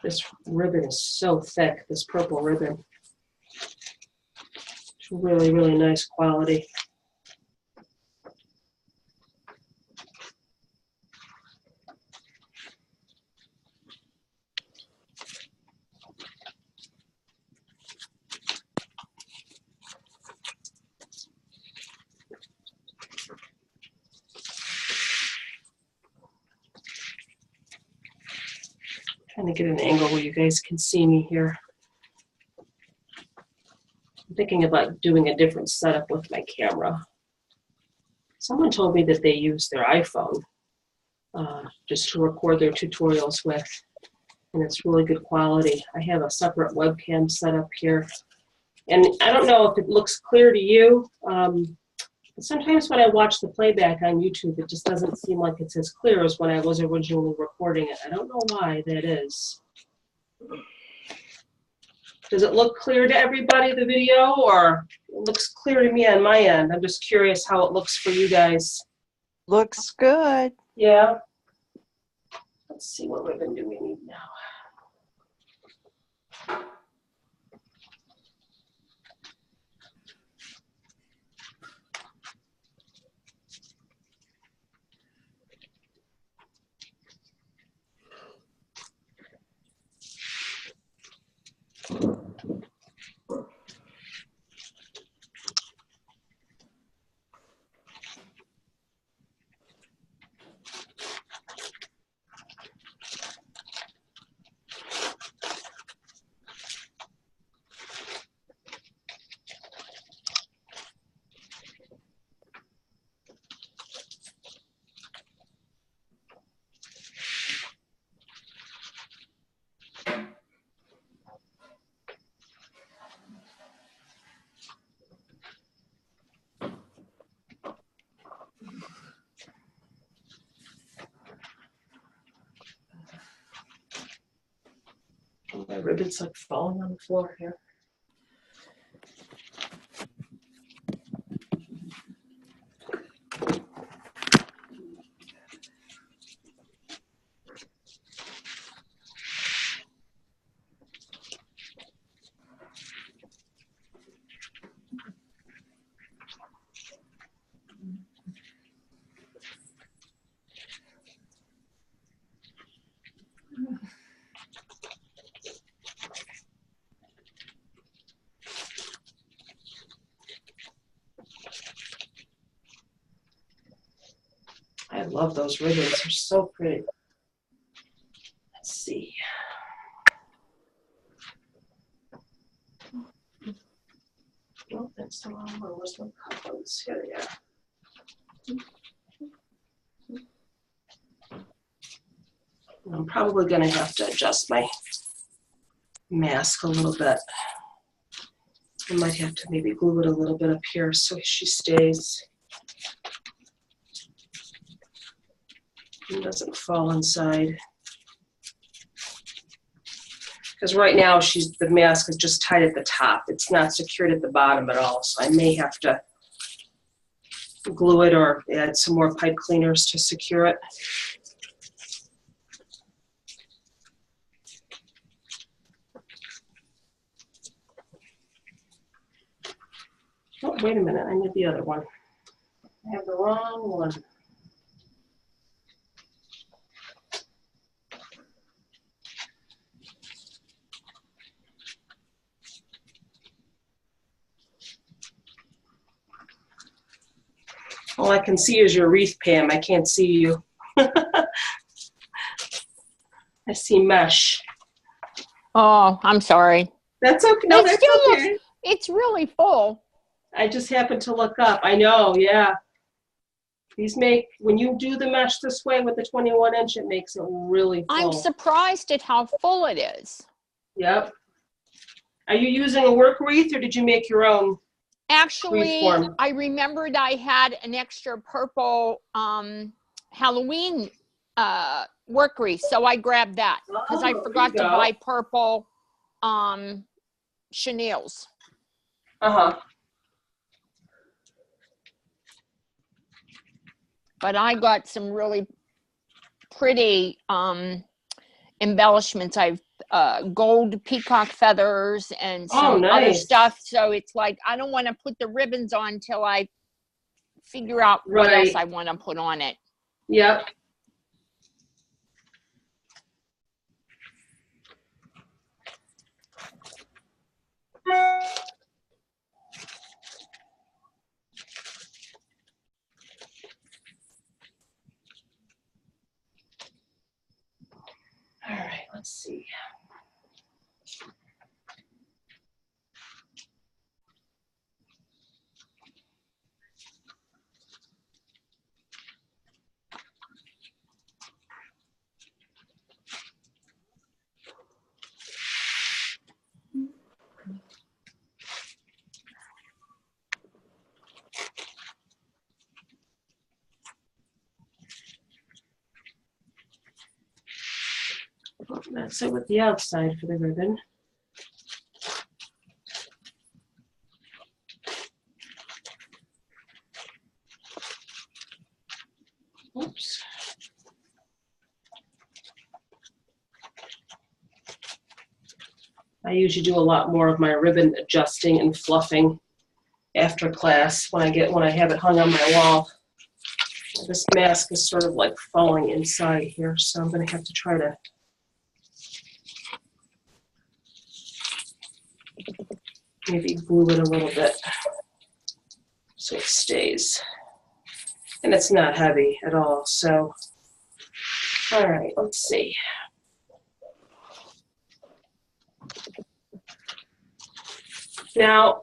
This ribbon is so thick, this purple ribbon. It's really, really nice quality. Trying to get an angle where you guys can see me here. I'm thinking about doing a different setup with my camera. Someone told me that they use their iPhone just to record their tutorials with, and it's really good quality. I have a separate webcam set up here, and I don't know if it looks clear to you. Sometimes when I watch the playback on YouTube, it just doesn't seem like it's as clear as when I was originally recording it. I don't know why that is. Does it look clear to everybody, the video, or it looks clear to me on my end? I'm just curious how it looks for you guys. Looks good. Yeah. Let's see, what ribbon do we need now? My ribbon's like falling on the floor here. love those ribbons. They're so pretty. Let's see. Oh, that's the wrong one. Where's the couples? Here they are. I'm probably going to have to adjust my mask a little bit. I might have to maybe glue it a little bit up here so she stays. It doesn't fall inside. Because right now the mask is just tied at the top. It's not secured at the bottom at all. So I may have to glue it or add some more pipe cleaners to secure it. Oh, wait a minute, I need the other one. I have the wrong one. All I can see is your wreath, Pam. I can't see you. I see mesh. Oh, I'm sorry. That's okay. No, It that's still okay. looks, it's really full. I just happened to look up. I know, yeah. These make, when you do the mesh this way with the 21-inch, it makes it really full. I'm surprised at how full it is. Yep. Are you using a work wreath or did you make your own? Actually, Freeform. I remembered I had an extra purple Halloween work wreath, so I grabbed that because I Oh, forgot to there you go. buy purple chenilles. Uh-huh. But I got some really pretty embellishments. I've gold peacock feathers and some other nice. stuff. So it's like I don't want to put the ribbons on till I figure out what else Right. I want to put on it. Yep. All right, let's see. That's it with the outside for the ribbon. Oops. I usually do a lot more of my ribbon adjusting and fluffing after class when I have it hung on my wall. This mask is sort of like falling inside here, so I'm going to have to try to maybe glue it a little bit so it stays. And it's not heavy at all, so all right, let's see. Now,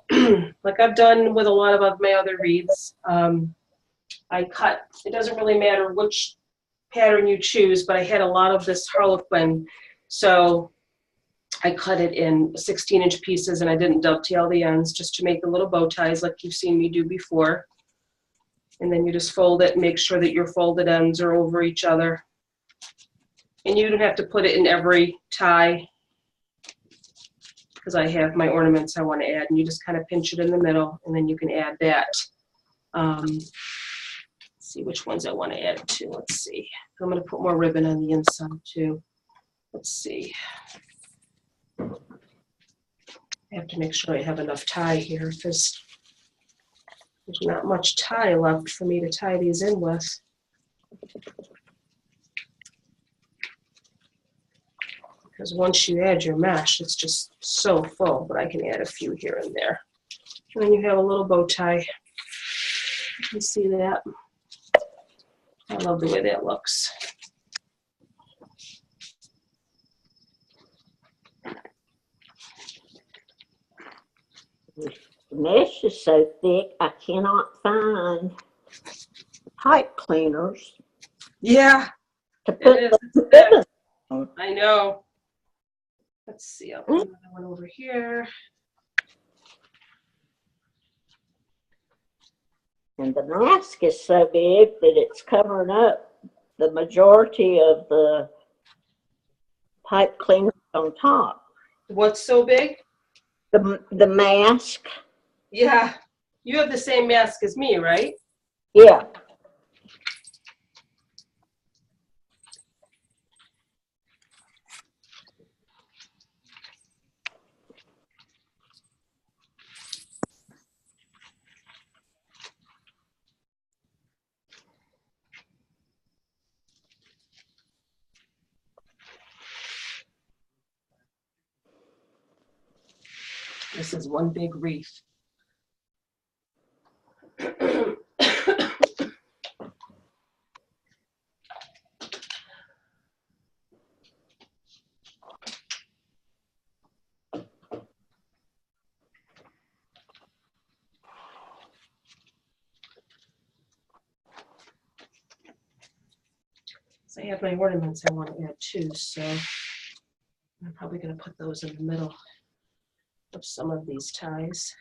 like I've done with a lot of my other wreaths, I cut, it doesn't really matter which pattern you choose, but I had a lot of this Harlequin, so I cut it in 16-inch pieces and I didn't dovetail the ends just to make the little bow ties like you've seen me do before. And then you just fold it and make sure that your folded ends are over each other. And you don't have to put it in every tie because I have my ornaments I want to add, and you just kind of pinch it in the middle and then you can add that. Let's see which ones I want to add to. Let's see. I'm going to put more ribbon on the inside too. Let's see. I have to make sure I have enough tie here because there's not much tie left for me to tie these in with. Because once you add your mesh, it's just so full, but I can add a few here and there. And then you have a little bow tie. You can see that. I love the way that looks. The mesh is so thick, I cannot find pipe cleaners Yeah, to put it is. the ribbon on. I know. Let's see, I'll put another one over here. And the mask is so big that it's covering up the majority of the pipe cleaners on top. What's so big? The mask, Yeah, you have the same mask as me, right? yeah. This is one big wreath. So I have my ornaments I want to add too, so I'm probably going to put those in the middle of some of these ties.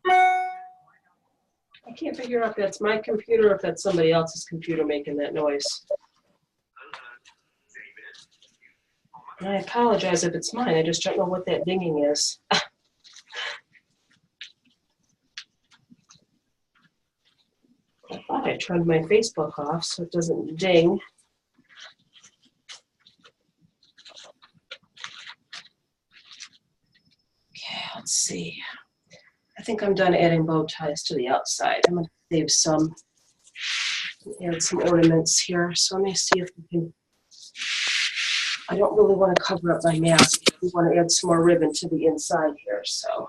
I can't figure out if that's my computer or if that's somebody else's computer making that noise. And I apologize if it's mine. I just don't know what that dinging is. I thought I turned my Facebook off so it doesn't ding. Okay, let's see. I think I'm done adding bow ties to the outside. I'm going to save some, add some ornaments here. So let me see if we can. I don't really want to cover up my mask. We want to add some more ribbon to the inside here, so.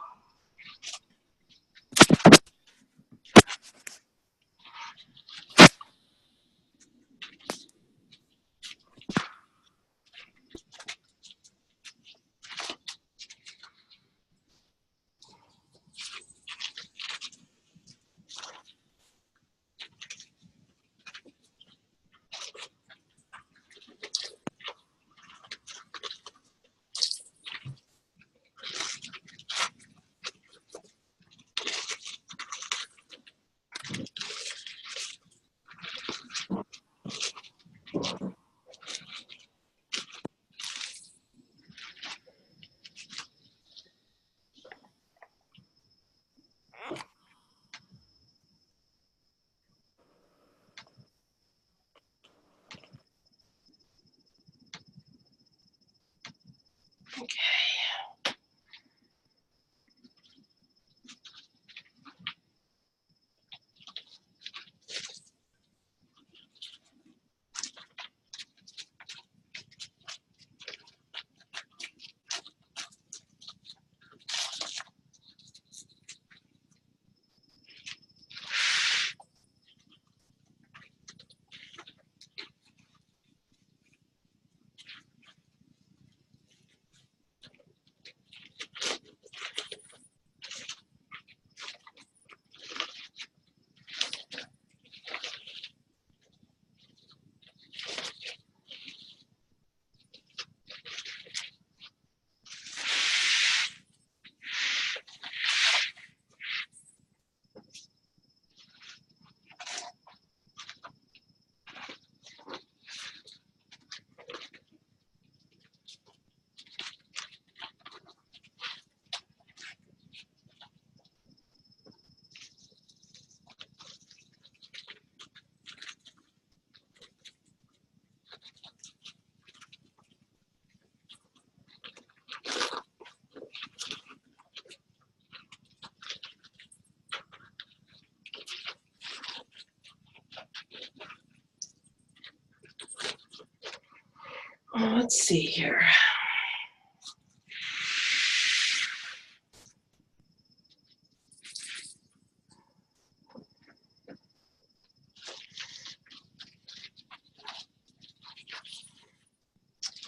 Let's see here.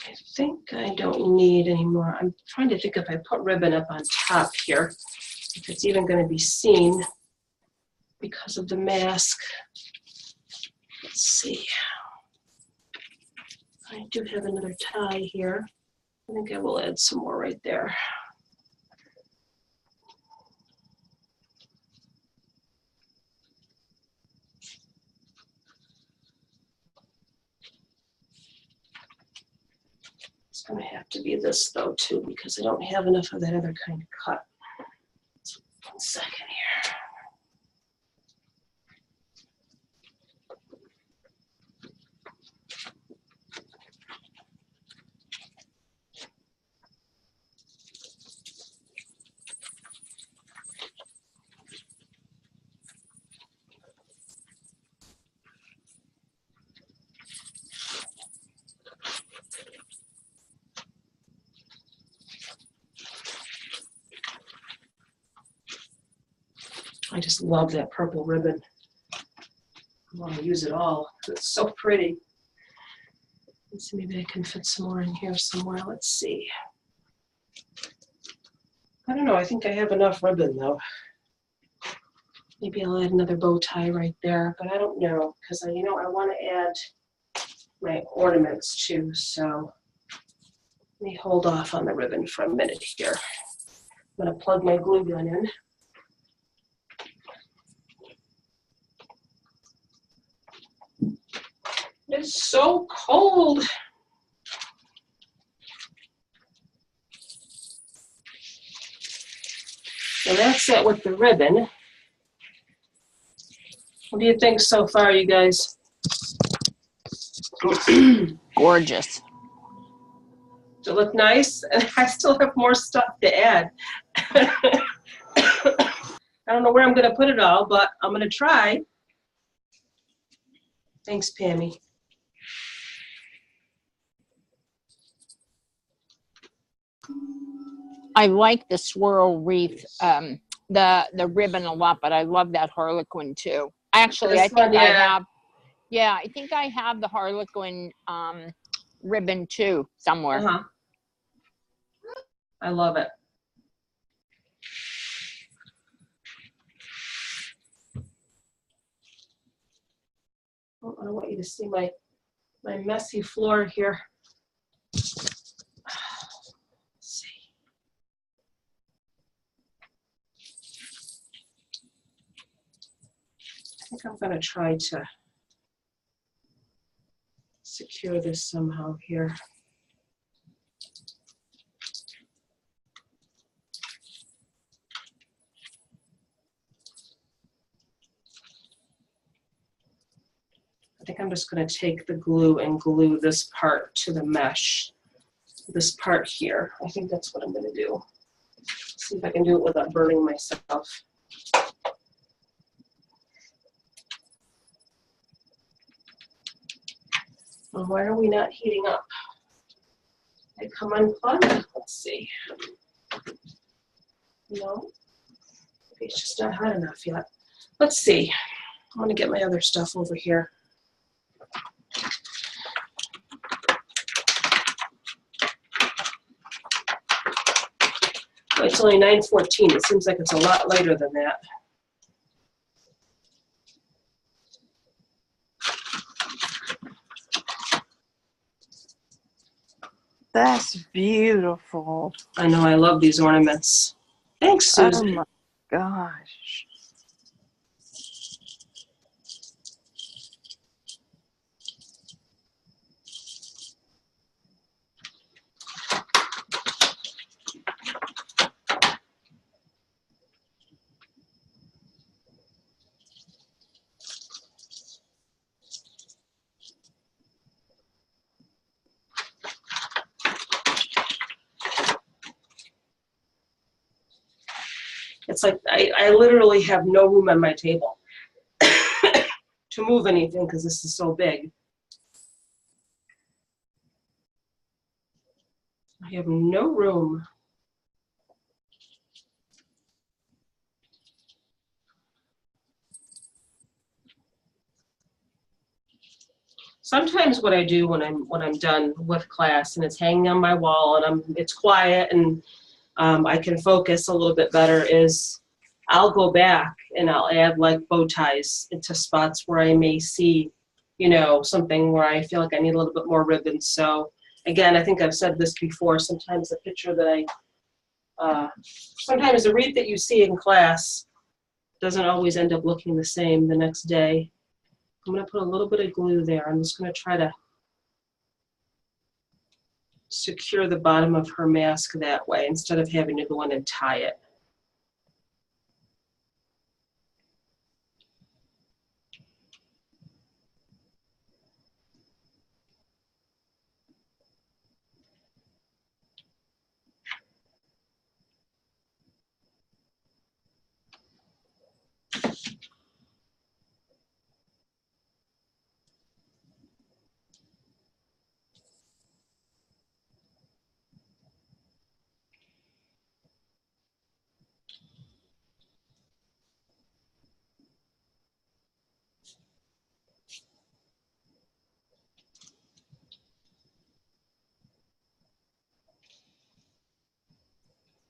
I think I don't need any more. I'm trying to think if I put ribbon up on top here, if it's even going to be seen because of the mask. Let's see. I do have another tie here. I think I will add some more right there. It's going to have to be this though too, because I don't have enough of that other kind of cut. So 1 second here. I just love that purple ribbon. I want to use it all. It's so pretty. Let's see, maybe I can fit some more in here somewhere. Let's see. I don't know. I think I have enough ribbon though. Maybe I'll add another bow tie right there, but I don't know because I want to add my ornaments too. So let me hold off on the ribbon for a minute here. I'm going to plug my glue gun in. It's so cold. So that's it with the ribbon. What do you think so far, you guys? Gorgeous. Does it look nice? And I still have more stuff to add. I don't know where I'm going to put it all, but I'm going to try. Thanks, Pammy. I like the swirl wreath, the ribbon a lot, but I love that harlequin too. Actually, I think I think I have the harlequin ribbon too somewhere. Uh-huh. I love it. Oh, I don't want you to see my messy floor here. I think I'm going to try to secure this somehow here. I think I'm just going to take the glue and glue this part to the mesh, this part here. I think that's what I'm going to do. See if I can do it without burning myself. Well, why are we not heating up? They come unplugged. Let's see. No, maybe it's just not hot enough yet. Let's see. I'm going to get my other stuff over here. Oh, it's only 9:14. It seems like it's a lot later than that. That's beautiful. I know, I love these ornaments. Thanks, Susan. Oh my gosh. It's like I literally have no room on my table to move anything because this is so big. I have no room. Sometimes what I do when I'm done with class and it's hanging on my wall and it's quiet and I can focus a little bit better is I'll go back and I'll add like bow ties into spots where I may see, you know, something where I feel like I need a little bit more ribbons. So again, I think I've said this before, sometimes the picture that sometimes the wreath that you see in class doesn't always end up looking the same the next day. I'm going to put a little bit of glue there. I'm just going to try to secure the bottom of her mask that way instead of having to go in and tie it.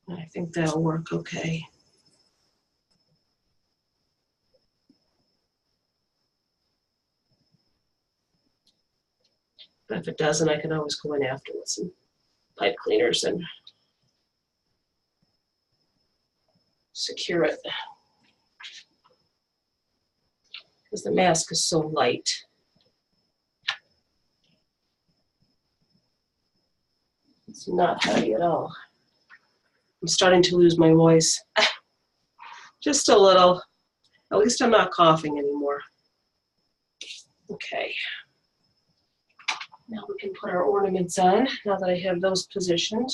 I think that'll work okay. But if it doesn't, I can always go in after with some pipe cleaners and secure it. Because the mask is so light. It's not heavy at all. I'm starting to lose my voice. Just a little. At least I'm not coughing anymore. Okay. Now we can put our ornaments on, now that I have those positioned.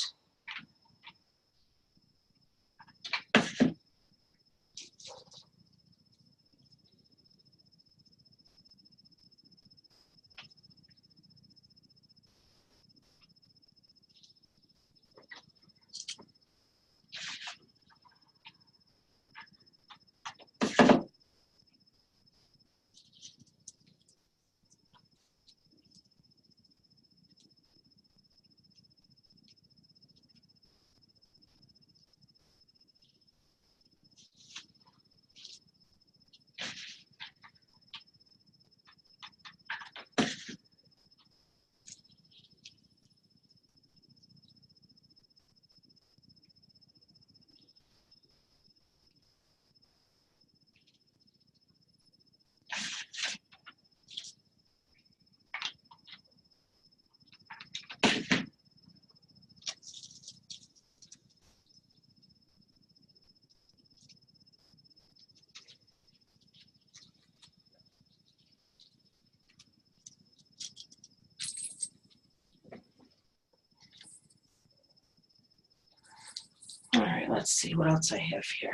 All right, let's see what else I have here.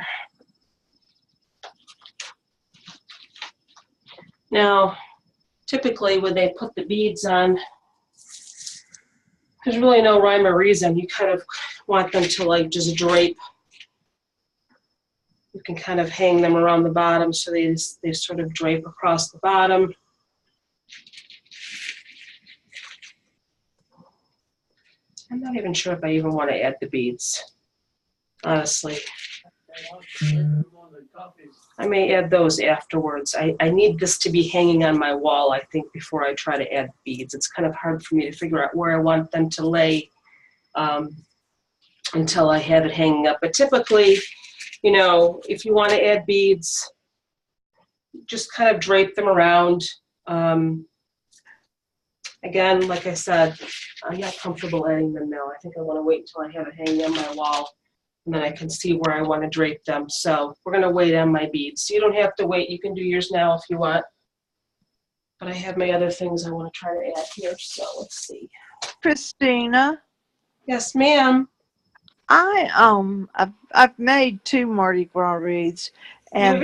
Now, typically when they put the beads on, there's really no rhyme or reason. You kind of want them to like just drape. You can kind of hang them around the bottom so they sort of drape across the bottom. I'm not even sure if I even want to add the beads, honestly. I may add those afterwards. I need this to be hanging on my wall, I think, before I try to add beads. It's kind of hard for me to figure out where I want them to lay until I have it hanging up. But typically, you know, if you want to add beads, just kind of drape them around. Again, like I said, I'm not comfortable adding them now. I think I want to wait until I have it hanging on my wall, and then I can see where I want to drape them. So we're going to wait on my beads. So you don't have to wait. You can do yours now if you want. But I have my other things I want to try to add here, so let's see. Christina, Yes, ma'am. I've made 2 Mardi Gras wreaths, and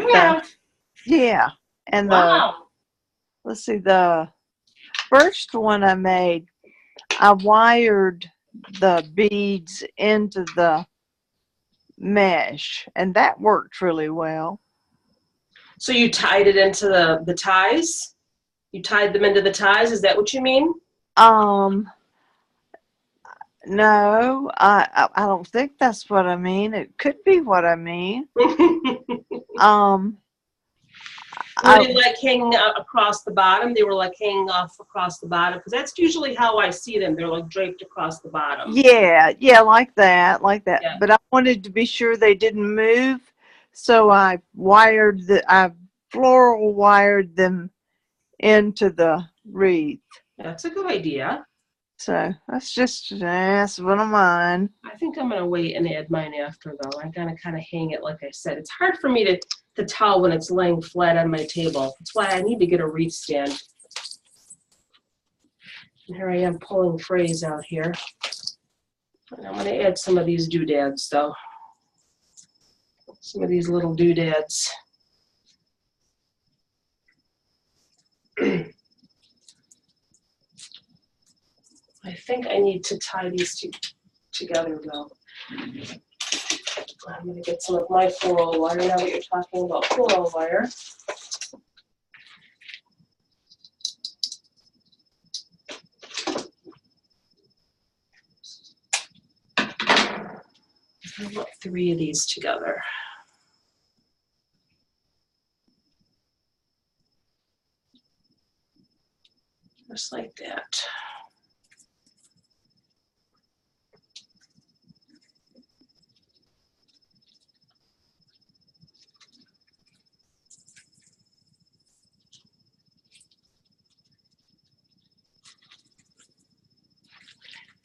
yeah, and Wow. let's see, the first one I made, I wired the beads into the mesh, and that worked really well. So you tied it into the ties? You tied them into the ties? Is that what you mean? No, I don't think that's what I mean. It could be what I mean. Um, Were they like hanging out across the bottom? They were like hanging off across the bottom? Because that's usually how I see them. They're like draped across the bottom. yeah, like that. Yeah. But I wanted to be sure they didn't move, so I floral wired them into the wreath. That's a good idea. So that's one of mine. I think I'm going to wait and add mine after, though. I gotta kind of hang it, like I said. It's hard for me to tell when it's laying flat on my table. That's why I need to get a wreath stand. And here I am pulling frays out here. And I'm going to add some of these doodads, though. Some of these little doodads. I think I need to tie these together, though. I'm going to get some of my floral wire now that you're talking about floral wire. I want 3 of these together. Just like that.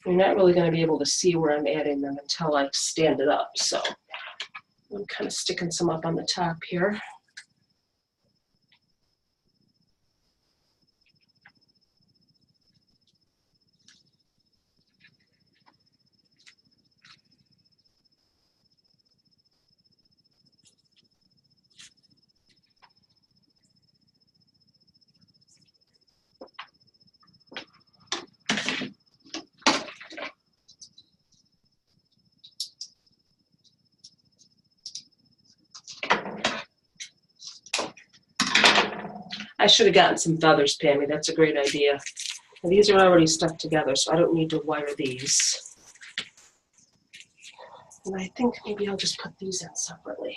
You're not really going to be able to see where I'm adding them until I stand it up, so I'm kind of sticking some up on the top here. I should have gotten some feathers, Pammy. That's a great idea. And these are already stuck together, so I don't need to wire these. And I think maybe I'll just put these in separately.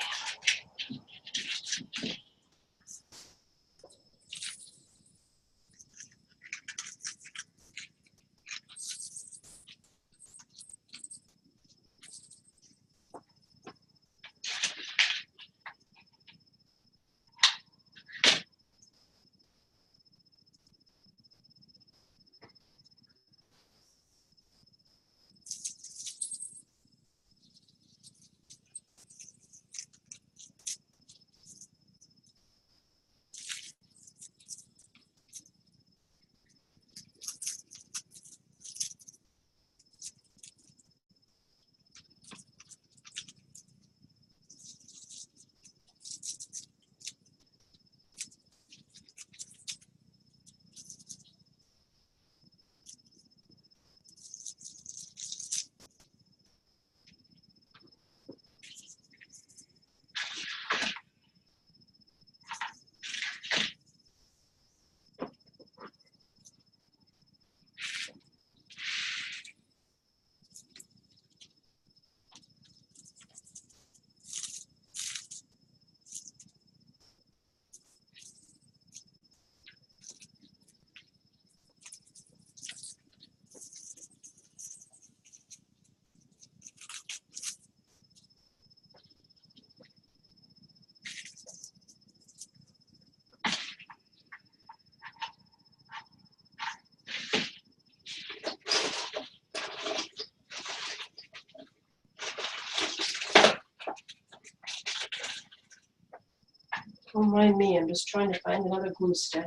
Don't mind me, I'm just trying to find another glue stick.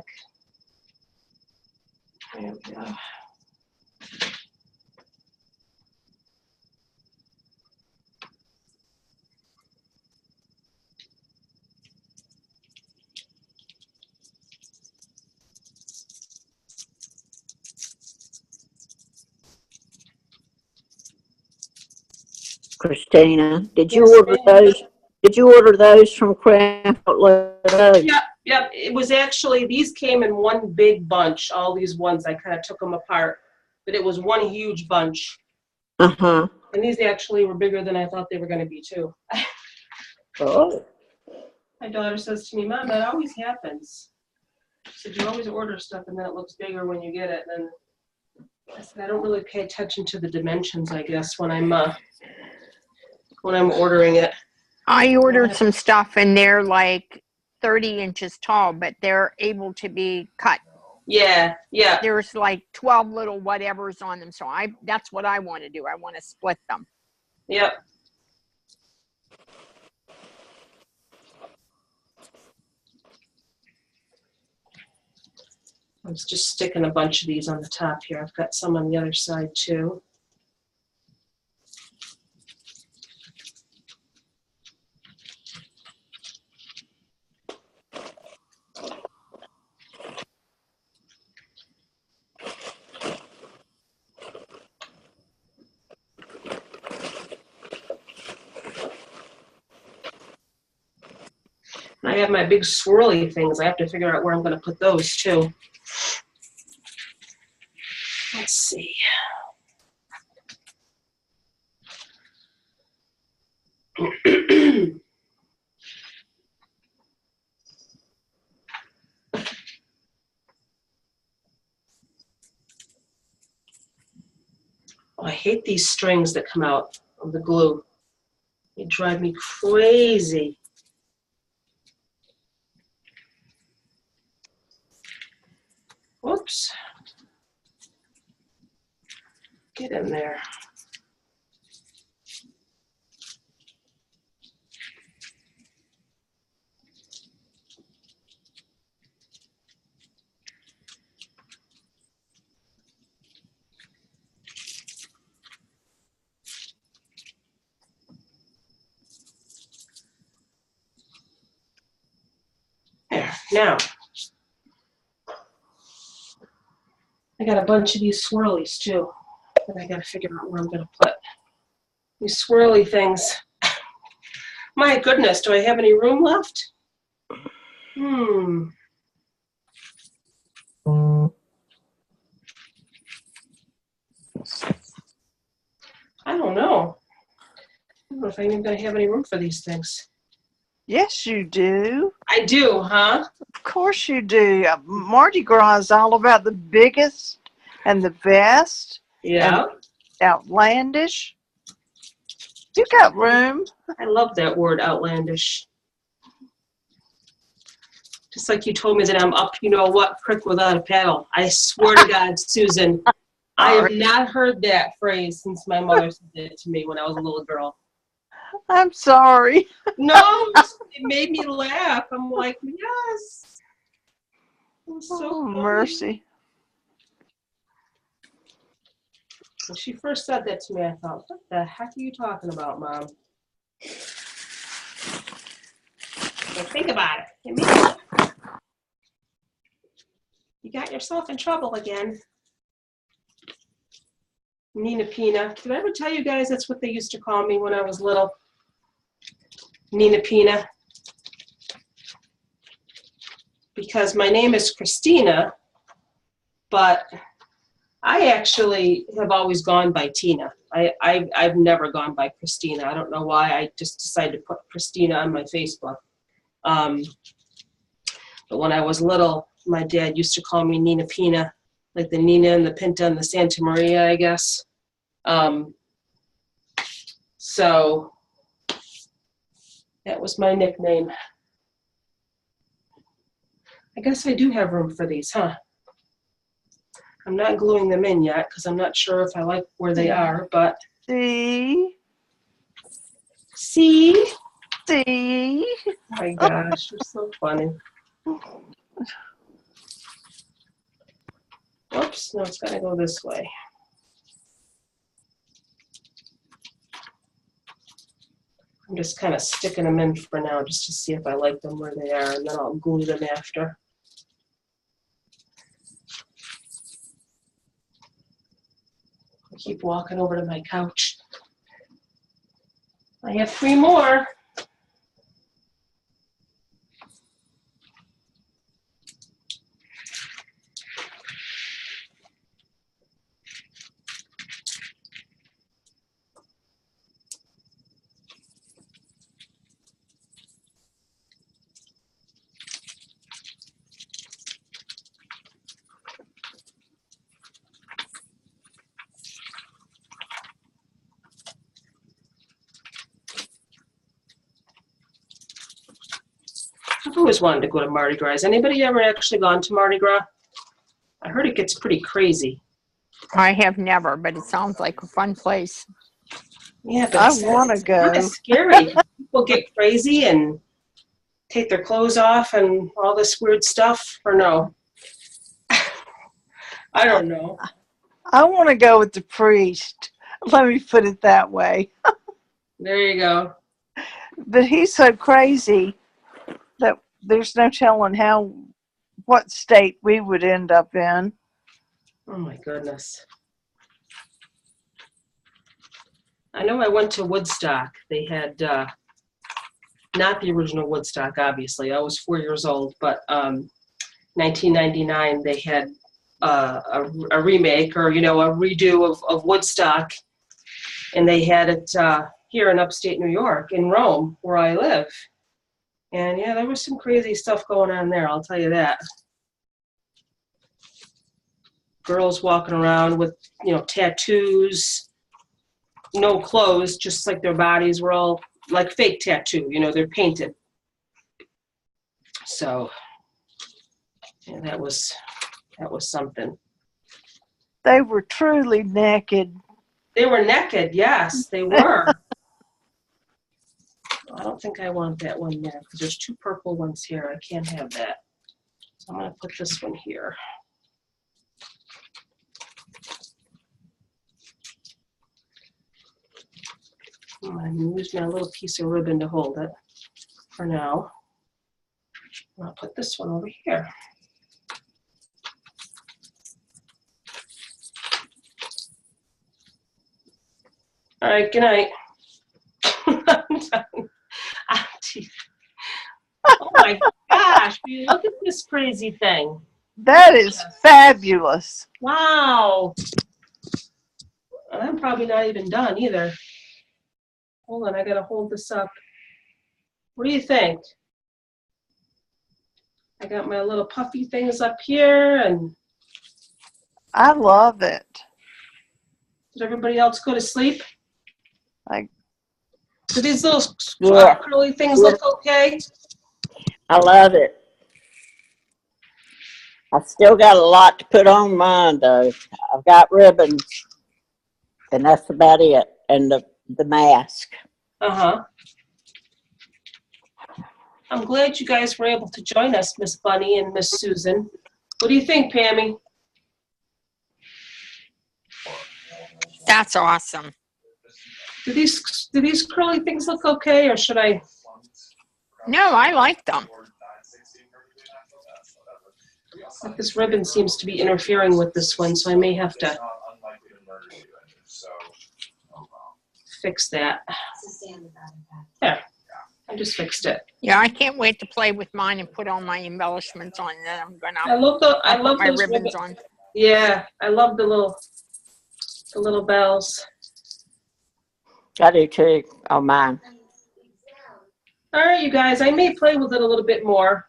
There we go. Christina. Did you Yes, order ma'am. those? Did you order those from Craft Outlet? Yep. It was actually, these came in one big bunch, all these ones. I kind of took them apart, but it was one huge bunch. Uh-huh. And these actually were bigger than I thought they were going to be, too. Oh. My daughter says to me, Mom, that always happens. She said, you always order stuff and then it looks bigger when you get it. And I said, I don't really pay attention to the dimensions, I guess, when I'm ordering it. I ordered some stuff and they're like 30 inches tall, but they're able to be cut. Yeah. There's like 12 little whatevers on them. So that's what I want to do. I want to split them. Yep. I was just sticking a bunch of these on the top here. I've got some on the other side too. I have my big swirly things. I have to figure out where I'm going to put those too. Let's see. Oh, I hate these strings that come out of the glue. They drive me crazy. Whoops. Get in there. There. Now, I got a bunch of these swirlies too that I got to figure out where I'm going to put. These swirly things. My goodness, do I have any room left? I don't know. I don't know if I'm even going to have any room for these things. Yes, you do. I do, huh? Of course you do. Mardi Gras is all about the biggest and the best Yeah. and outlandish. You got room. I love that word, outlandish. Just like you told me that I'm up, you know what, creek without a paddle. I swear to God, Susan, I have not heard that phrase since my mother said it to me when I was a little girl. I'm sorry. No, it made me laugh. I'm like, yes. It was so Oh, funny. mercy. When she first said that to me, I thought, what the heck are you talking about, Mom? But think about it. You got yourself in trouble again. Nina Pina. Did I ever tell you guys that's what they used to call me when I was little? Nina Pina. Because my name is Christina, but I actually have always gone by Tina. I've never gone by Christina. I don't know why. I just decided to put Christina on my Facebook. But when I was little, my dad used to call me Nina Pina, like the Nina and the Pinta and the Santa Maria, I guess. So that was my nickname. I guess I do have room for these, huh? I'm not gluing them in yet because I'm not sure if I like where they are, but See? see? See? Oh my gosh, you're so funny. Oops, no, it's got to go this way. I'm just kind of sticking them in for now just to see if I like them where they are, and then I'll glue them after. I keep walking over to my couch. I have 3 more. I've always wanted to go to Mardi Gras. Has anybody ever actually gone to Mardi Gras? I heard it gets pretty crazy. I have never, but it sounds like a fun place. Yeah, but I it's want to kind go. of scary. People get crazy and take their clothes off and all this weird stuff, or no? I don't know. I want to go with the priest. Let me put it that way. There you go. But he's so crazy that there's no telling what state we would end up in. Oh my goodness. I know I went to Woodstock. They had, not the original Woodstock, obviously. I was 4 years old, but 1999, they had a remake or, you know, a redo of Woodstock. And they had it here in upstate New York, in Rome, where I live. And yeah, there was some crazy stuff going on there, I'll tell you that. Girls walking around with, you know, tattoos, no clothes, just like their bodies were all like fake tattoo, you know, they're painted. So, yeah, that was something. They were truly naked. They were naked, yes, they were. I don't think I want that one there because there's 2 purple ones here. I can't have that. So I'm going to put this one here. I'm going to use my little piece of ribbon to hold it for now. I'll put this one over here. All right, good night. I'm done. Oh my gosh, look at this crazy thing. That is fabulous. Wow. I'm probably not even done either. Hold on, I gotta hold this up. What do you think? I got my little puffy things up here, and I love it. did everybody else go to sleep? Do these little Yeah. curly things look okay? I love it. I still got a lot to put on mine though. I've got ribbons, and that's about it, and the mask. Uh-huh. I'm glad you guys were able to join us, Miss Bunny and Miss Susan. What do you think, Pammy? That's awesome. Do these curly things look okay, or should I? No, I like them. This ribbon seems to be interfering with this one, so I may have to fix that. There, I just fixed it. Yeah, I can't wait to play with mine and put all my embellishments on. Then I'm gonna I love put my those ribbons on. Yeah, I love the little bells. I do too on mine. All right, you guys, I may play with it a little bit more,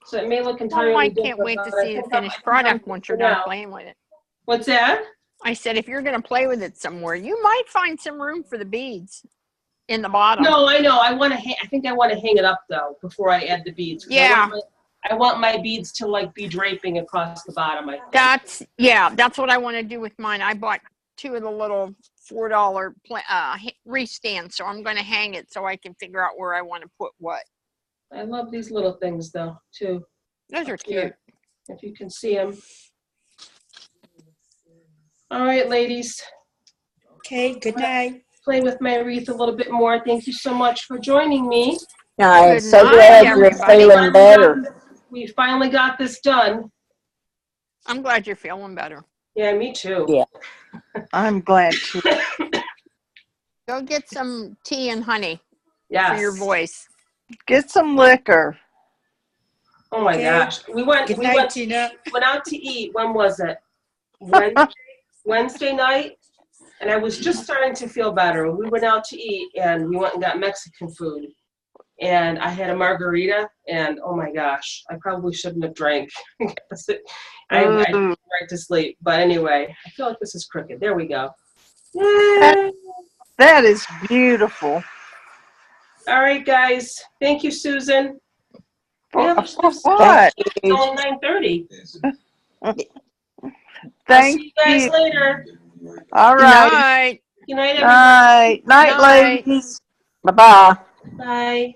so it may look entirely Oh, I different. can't wait to but I see the think finished I'm product done once for you're done now. playing with it. What's that? I said, if you're going to play with it somewhere, you might find some room for the beads in the bottom. No, I know. I think I want to hang it up though before I add the beads. Yeah. I want my beads to like be draping across the bottom. I think. That's what I want to do with mine. I bought 2 of the little $4 wreath stands, so I'm going to hang it so I can figure out where I want to put what. I love these little things though too. Those are cute. If you can see them. All right, ladies. Okay, good night. Play with my wreath a little bit more. Thank you so much for joining me. I'm Good so night, glad you're everybody. feeling better. We finally got this done. I'm glad you're feeling better. Yeah, me too. Yeah. I'm glad to. Go get some tea and honey Yes. for your voice. Get some liquor. Oh my Okay. gosh. We went Good night, Tina. went out to eat. When was it? Wednesday night. And I was just starting to feel better. We went out to eat and we went and got Mexican food. And I had a margarita and oh my gosh, I probably shouldn't have drank. I went right to sleep. But anyway, I feel like this is crooked. There we go. Yay! That is beautiful. All right, guys. Thank you, Susan. For It's what? only 9:30. I'll Thank see you guys later. All Good right. night. Good night, everybody. Night, Night. ladies. Bye-bye. Bye.